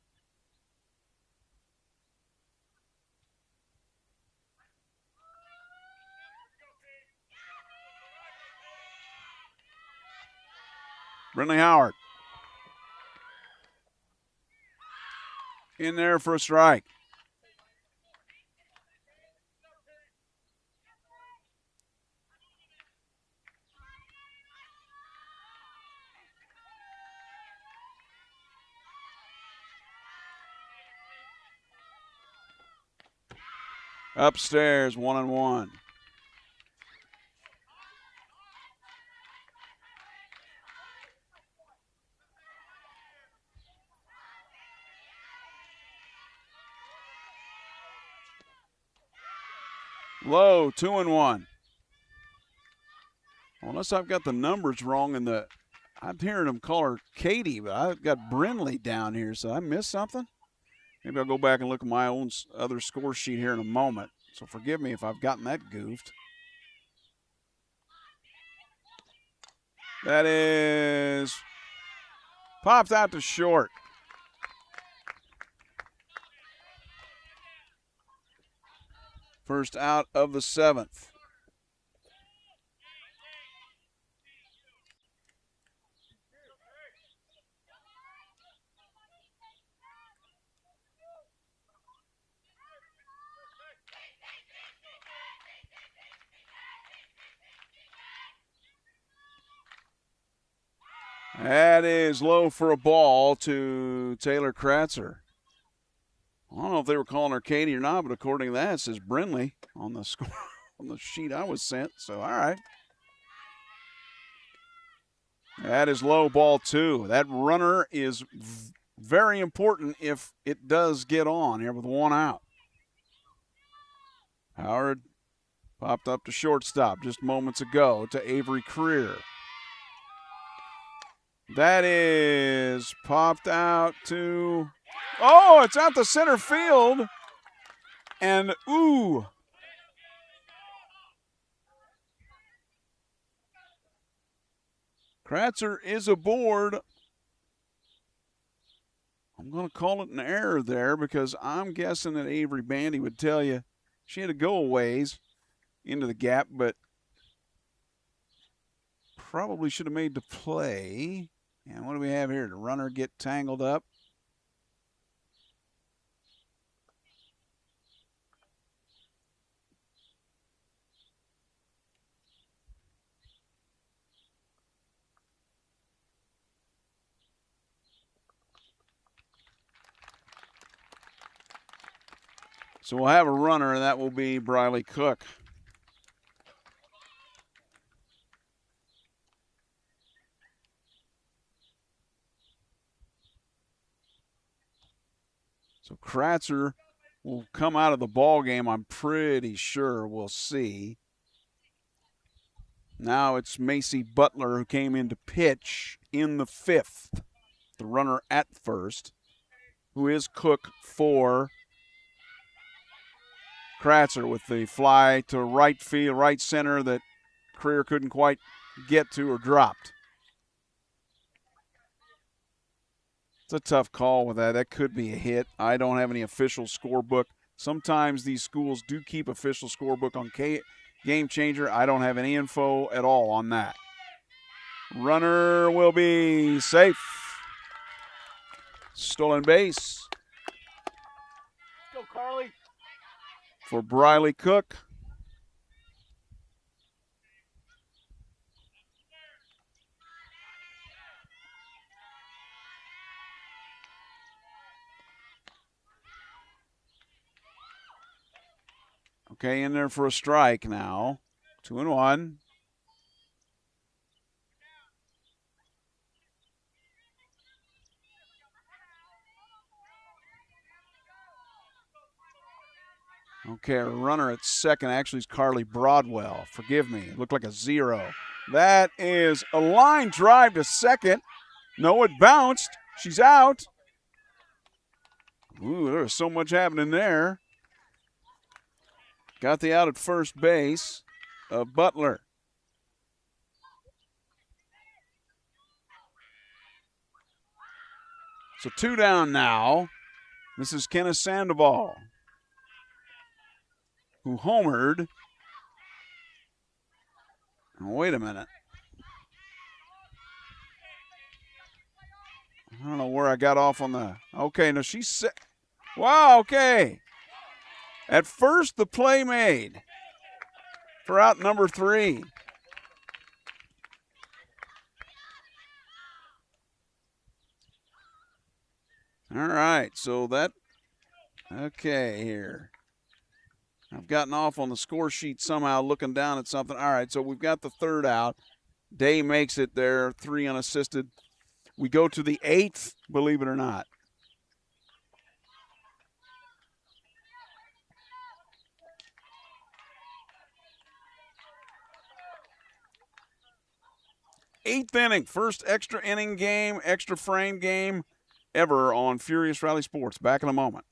Brindley Howard. In there for a strike. Upstairs, 1-1. Low, 2-1. Unless I've got the numbers wrong in the, I'm hearing them call her Katie, but I've got Brindley down here, so I missed something. Maybe I'll go back and look at my own other score sheet here in a moment. So forgive me if I've gotten that goofed. That is popped out to short. First out of the 7th. That is low for a ball to Taylor Kratzer. I don't know if they were calling her Katie or not, but according to that, it says Brindley on the score on the sheet I was sent. So, all right. That is low, ball 2. That runner is very important if it does get on here with 1 out. Howard popped up to shortstop just moments ago to Avery Creer. That is popped out to, oh, it's out to center field. And, ooh. Kratzer is aboard. I'm going to call it an error there because I'm guessing that Avery Bandy would tell you she had to go a ways into the gap, but probably should have made the play. And what do we have here? The runner get tangled up. So we'll have a runner, and that will be Briley Cook. So Kratzer will come out of the ball game, I'm pretty sure. We'll see. Now it's Macy Butler who came in to pitch in the 5th, the runner at first, who is Cook for Kratzer with the fly to right field, right center that Creer couldn't quite get to or dropped. It's a tough call with that. That could be a hit. I don't have any official scorebook. Sometimes these schools do keep official scorebook on Game Changer. I don't have any info at all on that. Runner will be safe. Stolen base. Go, Carly. For Briley Cook. Okay, in there for a strike now. 2-1. Okay, a runner at second actually is Carly Broadwell. Forgive me. It looked like a 0. That is a line drive to second. No, it bounced. She's out. Ooh, there's so much happening there. Got the out at first base of Butler. So 2 down now. This is Kenneth Sandoval, who homered. Oh, wait a minute. I don't know where I got off on the. Okay, no, she's set. Wow, okay. At first, the play made for out number 3. All right, so that. Okay, here. I've gotten off on the score sheet somehow looking down at something. All right, so we've got the 3rd out. Day makes it there, 3 unassisted. We go to the 8th, believe it or not. Eighth inning, first extra inning game, extra frame game ever on Furious Rally Sports. Back in a moment.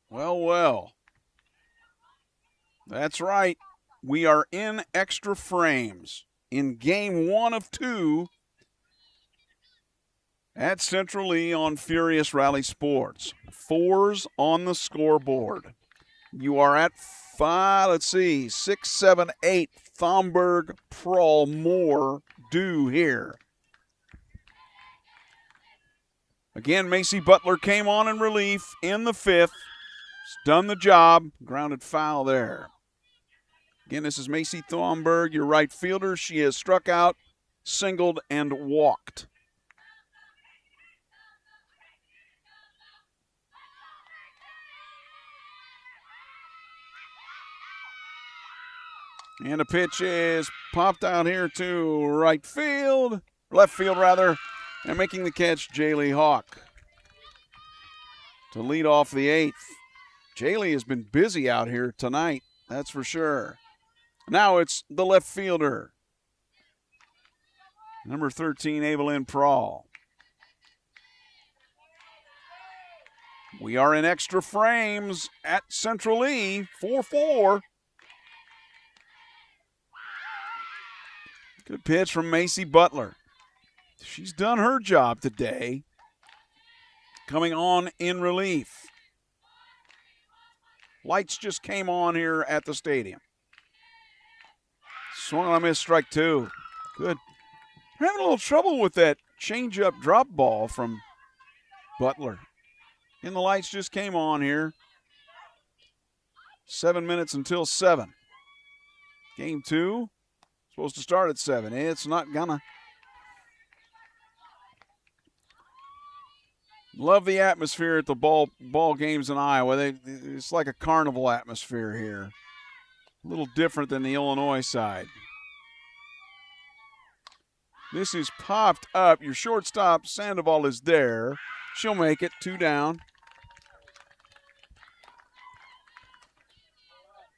Well, well. That's right. We are in extra frames in game 1 of 2 at Central Lee on Furious Rally Sports. 4s on the scoreboard. You are at 5, let's see, 6, 7, 8. Thomberg, Prawl, Moore due here. Again, Macy Butler came on in relief in the 5th. She's done the job. Grounded foul there. Again, this is Macy Thomberg, your right fielder. She has struck out, singled, and walked. And a pitch is popped out here to left field rather, and making the catch, Jaylee Hawk to lead off the 8th. Jaylee has been busy out here tonight, that's for sure. Now it's the left fielder, number 13, Evelyn Prawl. We are in extra frames at Central Lee, 4-4. Good pitch from Macy Butler. She's done her job today. Coming on in relief. Lights just came on here at the stadium. Swung on a miss, strike 2. Good. We're having a little trouble with that change-up drop ball from Butler. And the lights just came on here. 7 minutes until 7. Game 2. Supposed to start at 7. It's not gonna. Love the atmosphere at the ball games in Iowa. It's like a carnival atmosphere here. A little different than the Illinois side. This is popped up. Your shortstop, Sandoval, is there. She'll make it. 2 down.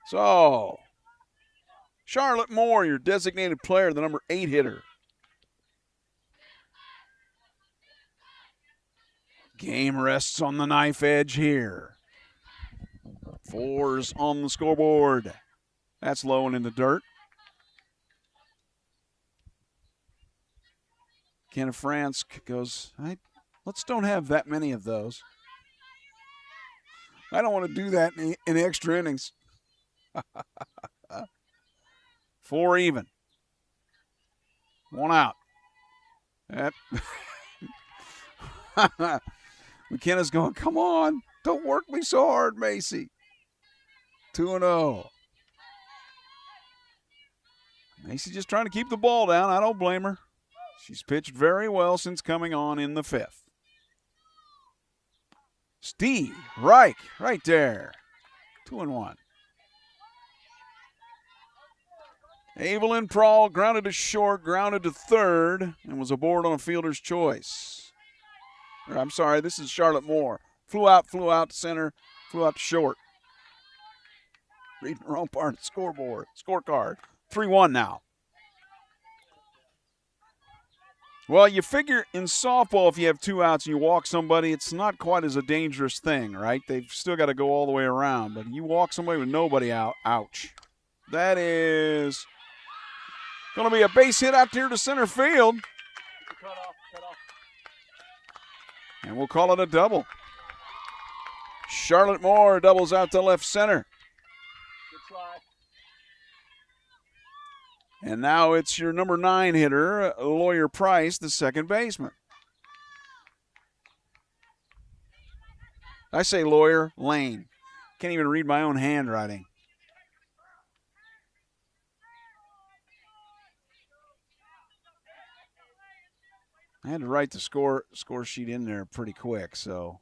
So, Charlotte Moore, your designated player, the number 8 hitter. Game rests on the knife edge here. 4s on the scoreboard. That's low and in the dirt. Kenneth Fransk goes, let's don't have that many of those. I don't want to do that in extra innings. 4 even. 1 out. McKenna's going, come on. Don't work me so hard, Macy. 2-0. Macy just trying to keep the ball down. I don't blame her. She's pitched very well since coming on in the 5th. Steve Reich right there. 2-1. Evelyn Prawl grounded to short, grounded to 3rd, and was aboard on a fielder's choice. I'm sorry, this is Charlotte Moore. Flew out to center, flew out to short. Reading the wrong part of the scoreboard. Scorecard. 3-1 now. Well, you figure in softball, if you have 2 outs and you walk somebody, it's not quite as a dangerous thing, right? They've still got to go all the way around. But you walk somebody with nobody out, ouch. That is going to be a base hit out here to center field. Cut off. And we'll call it a double. Charlotte Moore doubles out to left center. Good try. And now it's your number 9 hitter, Lawyer Price, the second baseman. I say Lawyer, Lane. Can't even read my own handwriting. I had to write the score sheet in there pretty quick, so.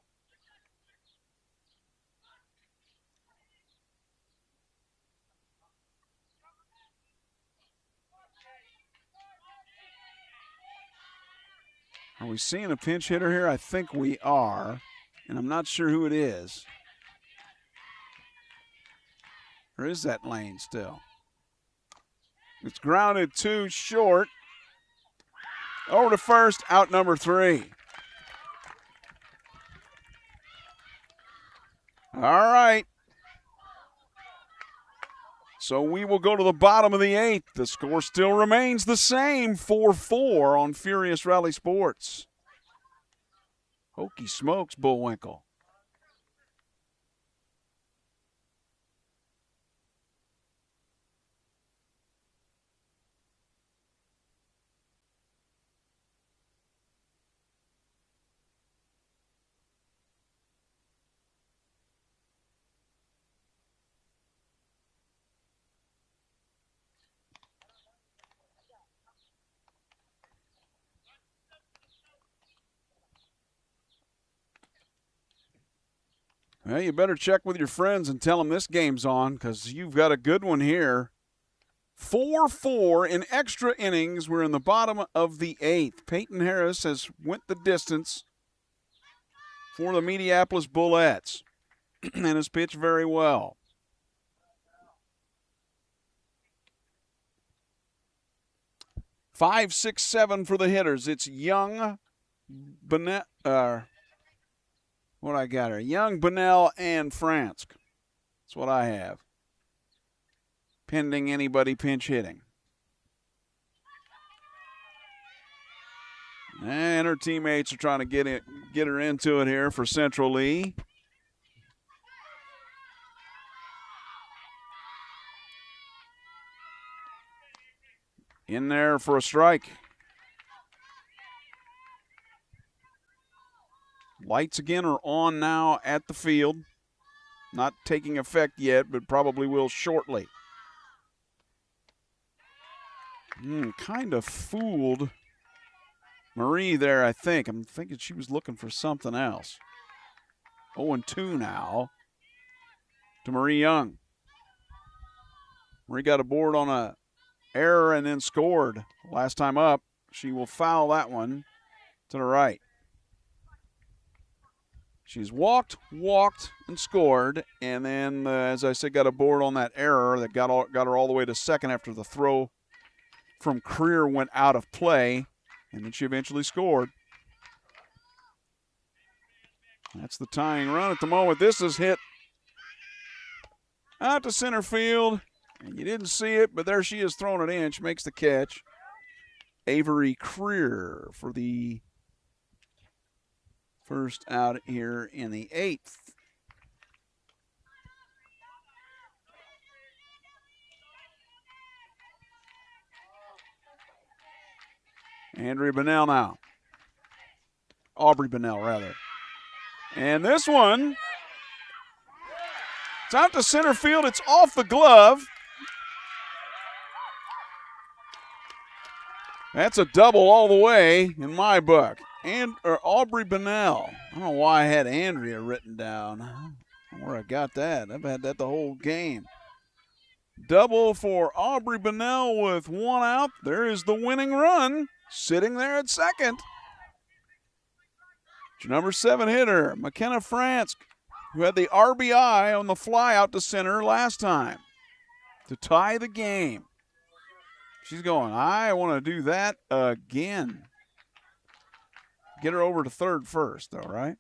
Are we seeing a pinch hitter here? I think we are, and I'm not sure who it is. Or is that Lane still? It's grounded to short. Over to first, out number 3. All right. So we will go to the bottom of the 8th. The score still remains the same, 4-4 on Furious Rally Sports. Hokey smokes, Bullwinkle. Well, you better check with your friends and tell them this game's on because you've got a good one here. 4-4 in extra innings. We're in the bottom of the 8th. Peyton Harris has went the distance for the Mediapolis Bullets and has pitched very well. Five, 6, 7 for the hitters. It's Young, what I got here? Young, Bunnell, and Fransk. That's what I have. Pending anybody pinch hitting. And her teammates are trying to get her into it here for Central Lee. In there for a strike. Lights again are on now at the field. Not taking effect yet, but probably will shortly. Kind of fooled Marie there, I think. I'm thinking she was looking for something else. 0-2 now to Marie Young. Marie got aboard on a error and then scored last time up. She will foul that one to the right. She's walked, and scored, and then, as I said, got aboard on that error that got her all the way to second after the throw from Creer went out of play, and then she eventually scored. That's the tying run at the moment. This is hit out to center field, and you didn't see it, but there she is throwing it in. She makes the catch. Avery Creer for the first out here in the 8th. Andrea Bunnell now. Aubrey Bunnell, rather. And this one, it's out to center field. It's off the glove. That's a double all the way in my book. Aubrey Bunnell. I don't know why I had Andrea written down. I don't know where I got that. I've had that the whole game. Double for Aubrey Bunnell with 1 out. There is the winning run sitting there at second. It's your number 7 hitter, McKenna Fransk, who had the RBI on the fly out to center last time to tie the game. She's going, I want to do that again. get her over to third first, though, right?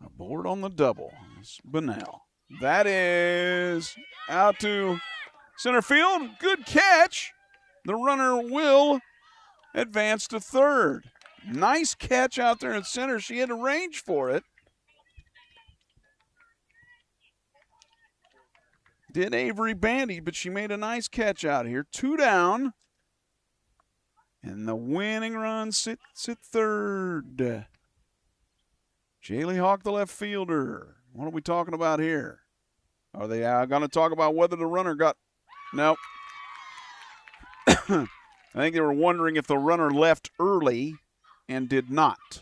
Aboard on the double. It's Bunnell. That is out to center field. Good catch. The runner will advance to third. Nice catch out there in center. She had to range for it. Did Avery Bandy, but she made a nice catch out here. 2 down. And the winning run sits at third. Jaylee Hawk, the left fielder. What are we talking about here? Are they going to talk about whether the runner got... Nope. I think they were wondering if the runner left early and did not.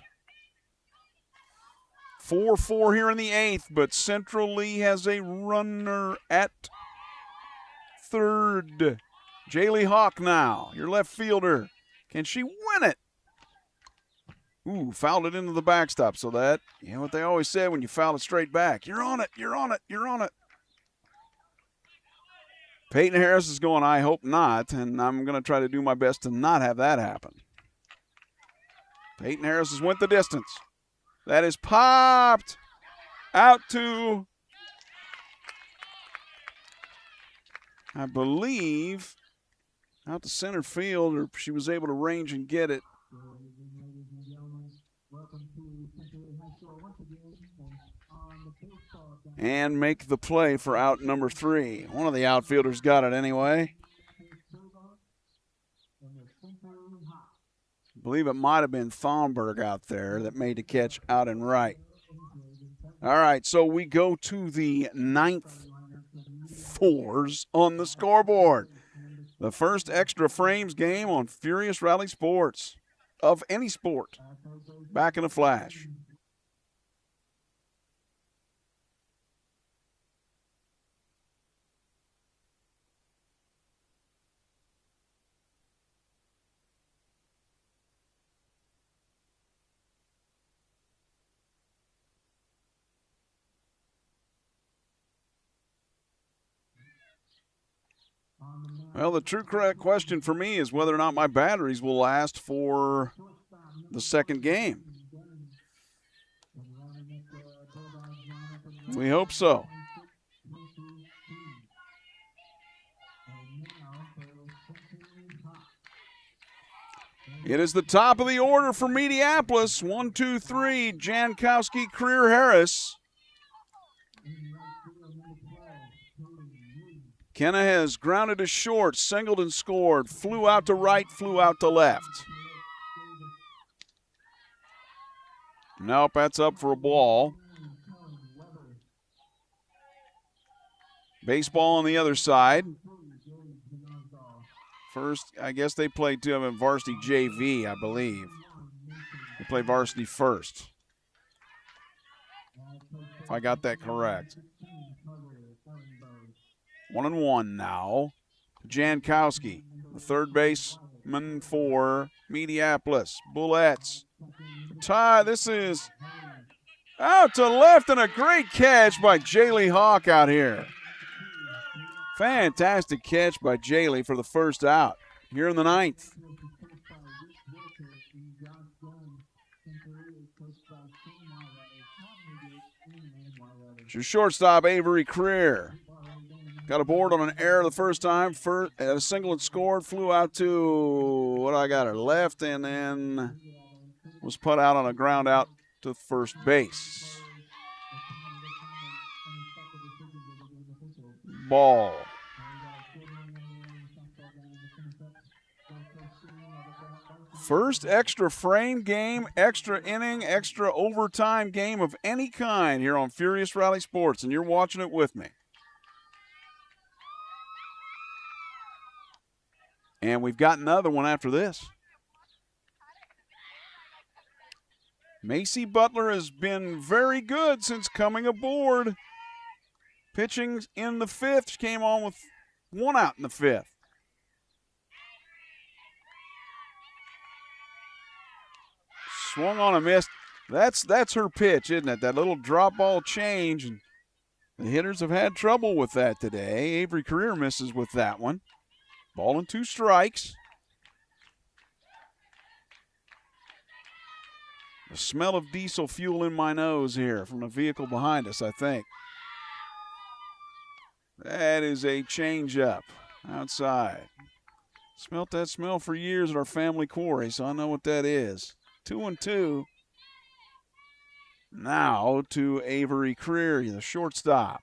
4-4 here in the 8th, but Central Lee has a runner at third. Jaylee Hawk now, your left fielder. Can she win it? Ooh, fouled it into the backstop. So that, you know what they always say when you foul it straight back. You're on it, you're on it, you're on it. Peyton Harris is going, I hope not, and I'm going to try to do my best to not have that happen. Peyton Harris has went the distance. That is popped out to, I believe, out to center field, or she was able to range and get it. And make the play for out number 3. One of the outfielders got it anyway. I believe it might have been Thomberg out there that made the catch out and right. All right, so we go to the 9th 4s on the scoreboard. The first extra frames game on Furious Rally Sports of any sport. Back in a flash. Well, the true correct question for me is whether or not my batteries will last for the second game. We hope so. It is the top of the order for Mediapolis. 1, 2, 3, Jankowski, Creer, Harris. Kenna has grounded to short, singled and scored, flew out to right, flew out to left. Nope, that's up for a ball. Baseball on the other side. First, I guess they played two of them in varsity JV, I believe. They play varsity first, if I got that correct. 1-1 now. Jankowski, the third baseman for Mediapolis. Bullets. Tie. This is out to left, and a great catch by Jaylee Hawk out here. Fantastic catch by Jaylee for the first out here in the 9th. It's your shortstop, Avery Creer. Got a board on an error the first time. Had a single and scored. Flew out to, what I got her, left, and then was put out on a ground out to first base. Ball. First extra frame game, extra inning, extra overtime game of any kind here on Furious Rally Sports, and you're watching it with me. And we've got another one after this. Macy Butler has been very good since coming aboard. Pitching in the 5th. She came on with 1 out in the 5th. Swung on a miss. That's her pitch, isn't it? That little drop ball change. And the hitters have had trouble with that today. Avery Creer misses with that one. Ball and 2 strikes. The smell of diesel fuel in my nose here from the vehicle behind us, I think. That is a changeup outside. Smelt that smell for years at our family quarry, so I know what that is. 2-2. Now to Avery Creary, the shortstop.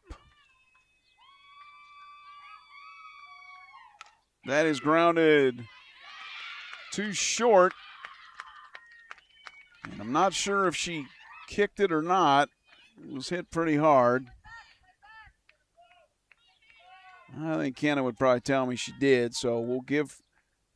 That is grounded too short. And I'm not sure if she kicked it or not. It was hit pretty hard. I think Kenna would probably tell me she did, so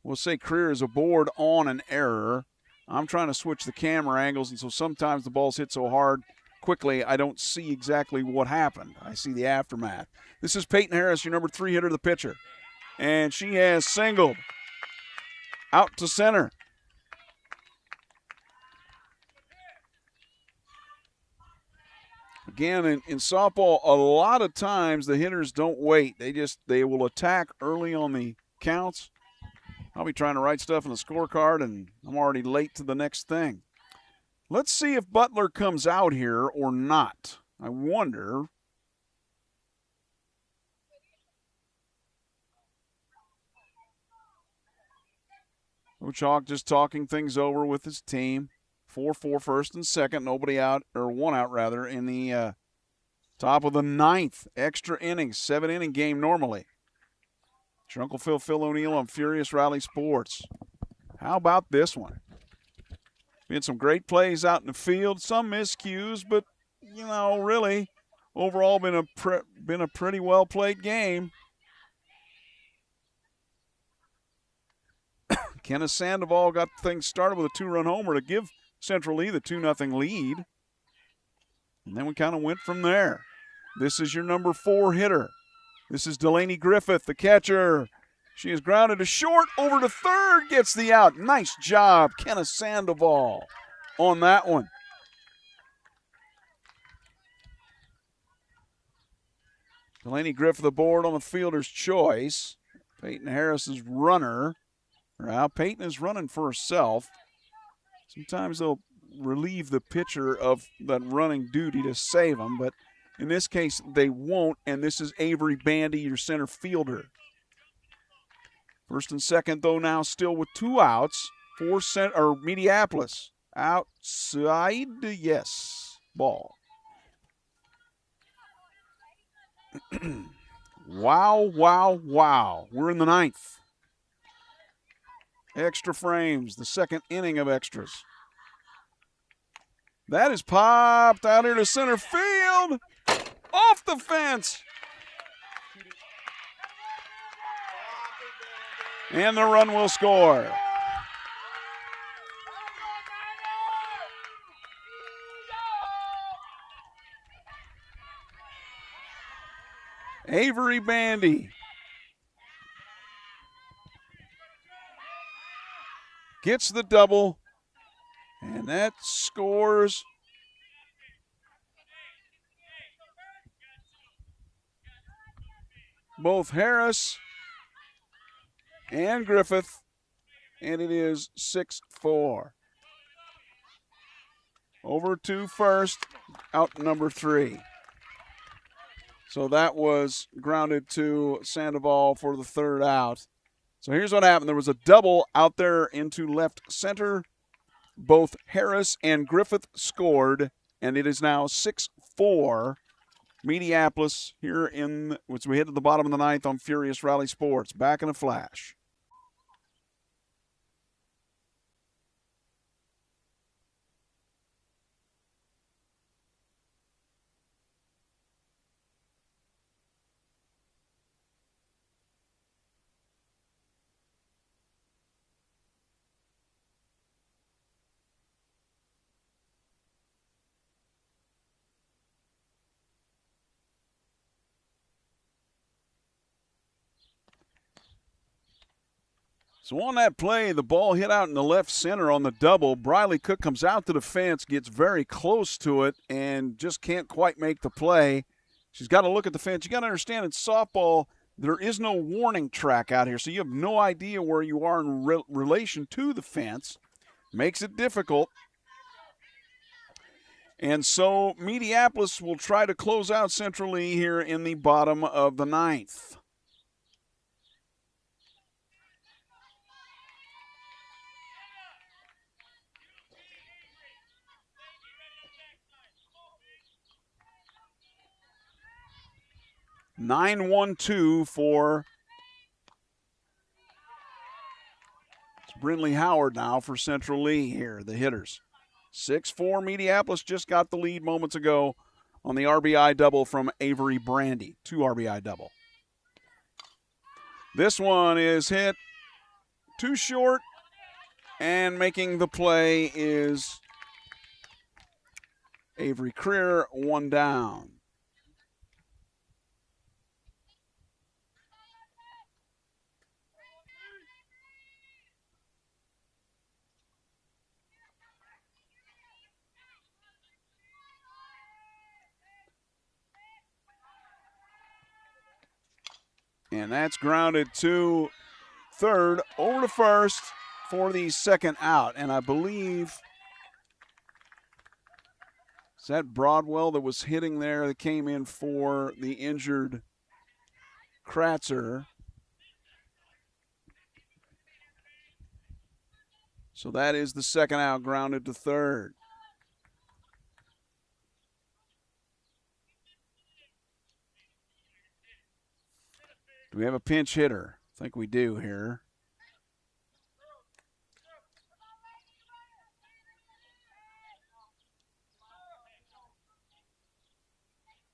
we'll say Creer is aboard on an error. I'm trying to switch the camera angles, and so sometimes the ball's hit so hard quickly I don't see exactly what happened. I see the aftermath. This is Peyton Harris, your number 3 hitter, the pitcher. And she has singled out to center. Again, in softball, a lot of times the hitters don't wait. They will attack early on the counts. I'll be trying to write stuff in the scorecard, and I'm already late to the next thing. Let's see if Butler comes out here or not. I wonder. Coach Hawk just talking things over with his team. 4-4 first and second. Nobody out, or one out rather, in the top of the 9th. Extra innings, 7-inning game normally. It's your Uncle Phil O'Neill on Furious Rally Sports. How about this one? Been some great plays out in the field, some miscues, but, really, overall been a pretty well-played game. Kenneth Sandoval got things started with a 2-run homer to give Central Lee the 2-0 lead. And then we kind of went from there. This is your number 4 hitter. This is Delaney Griffith, the catcher. She is grounded to short, over to third, gets the out. Nice job, Kenneth Sandoval, on that one. Delaney Griffith aboard on the fielder's choice. Peyton Harris's runner. Now, Peyton is running for herself. Sometimes they'll relieve the pitcher of that running duty to save them, but in this case, they won't, and this is Avery Bandy, your center fielder. First and second, though, now still with 2 outs for Mediapolis. Outside, yes, ball. Wow. We're in the 9th. Extra frames, the second inning of extras. That is popped out here to center field. Off the fence. And the run will score. Avery Bandy gets the double, and that scores both Harris and Griffith, and it is 6-4. Over to first, out number 3. So that was grounded to Sandoval for the 3rd out. So here's what happened. There was a double out there into left center. Both Harris and Griffith scored, and it is now 6-4. Mediapolis here as we head to the bottom of the 9th on Furious Rally Sports. Back in a flash. So on that play, the ball hit out in the left center on the double. Briley Cook comes out to the fence, gets very close to it, and just can't quite make the play. She's got to look at the fence. You got to understand, in softball, there is no warning track out here, so you have no idea where you are in relation to the fence. Makes it difficult. And so Mediapolis will try to close out Central Lee here in the bottom of the ninth. (9-1-2) for Brindley Howard now for Central Lee here, the hitters. 6-4 Mediapolis just got the lead moments ago on the RBI double from Avery Brandy. 2 RBI double. This one is hit too short, and making the play is Avery Creer, 1 down. And that's grounded to third, over to first for the second out. And I believe, is that Broadwell that was hitting there that came in for the injured Kratzer? So that is the second out, grounded to third. Do we have a pinch hitter? I think we do here.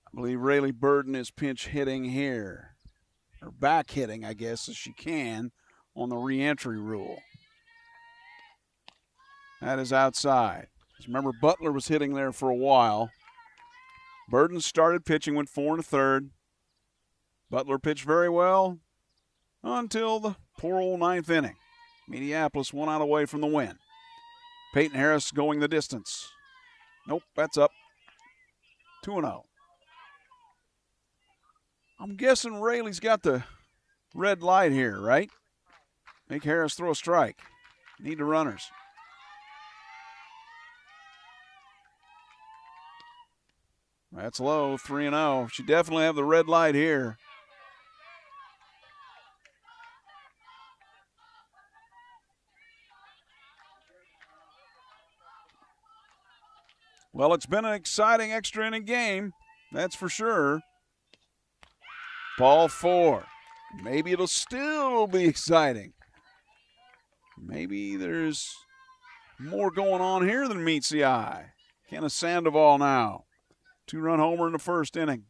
I believe Rayleigh Burden is pinch hitting here. Or back hitting, I guess, as she can on the re-entry rule. That is outside. Remember, Butler was hitting there for a while. Burden started pitching, went 4 1/3. Butler pitched very well until the poor old ninth inning. Mediapolis 1 out away from the win. Peyton Harris going the distance. Nope, that's up. 2-0. I'm guessing Rayleigh's got the red light here, right? Make Harris throw a strike. Need the runners. That's low, 3-0. She definitely have the red light here. Well, it's been an exciting extra inning game, that's for sure. Ball 4. Maybe it'll still be exciting. Maybe there's more going on here than meets the eye. Kenna Sandoval now. 2-run homer in the first inning.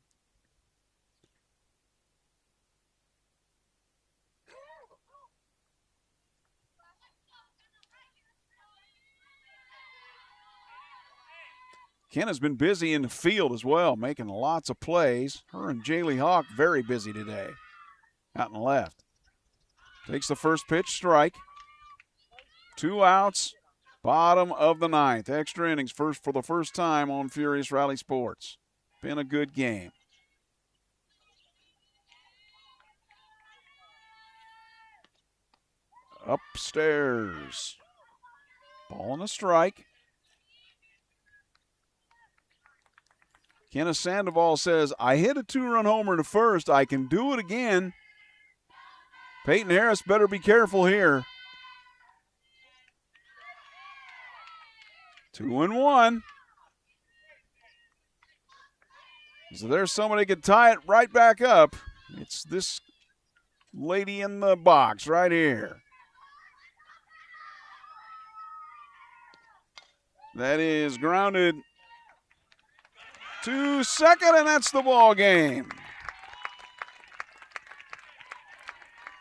Kenna's been busy in the field as well, making lots of plays. Her and Jaylee Hawk very busy today. Out in the left. Takes the first pitch, strike. 2 outs, bottom of the ninth. Extra innings for the first time on Furious Rally Sports. Been a good game. Upstairs. Ball and a strike. Kenna Sandoval says, I hit a 2-run homer in the first. I can do it again. Peyton Harris better be careful here. 2-1. So there's somebody could tie it right back up. It's this lady in the box right here. That is grounded to second, and that's the ball game.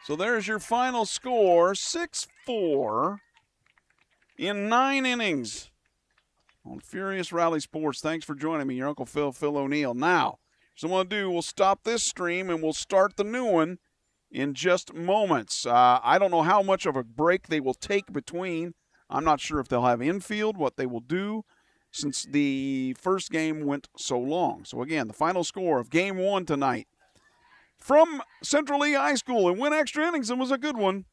So there's your final score, 6-4 in 9 innings on Furious Rally Sports. Thanks for joining me, your Uncle Phil O'Neill. Now, so what we'll do, we'll stop this stream and we'll start the new one in just moments. I don't know how much of a break they will take between. I'm not sure if they'll have infield, what they will do, since the first game went so long. So again, the final score of game 1 tonight from Central Lee High School. It went extra innings and was a good one.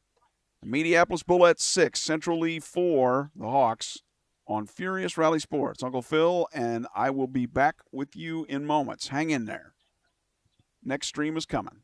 The Mediapolis Bullets 6, Central Lee 4, the Hawks on Furious Rally Sports. Uncle Phil and I will be back with you in moments. Hang in there. Next stream is coming.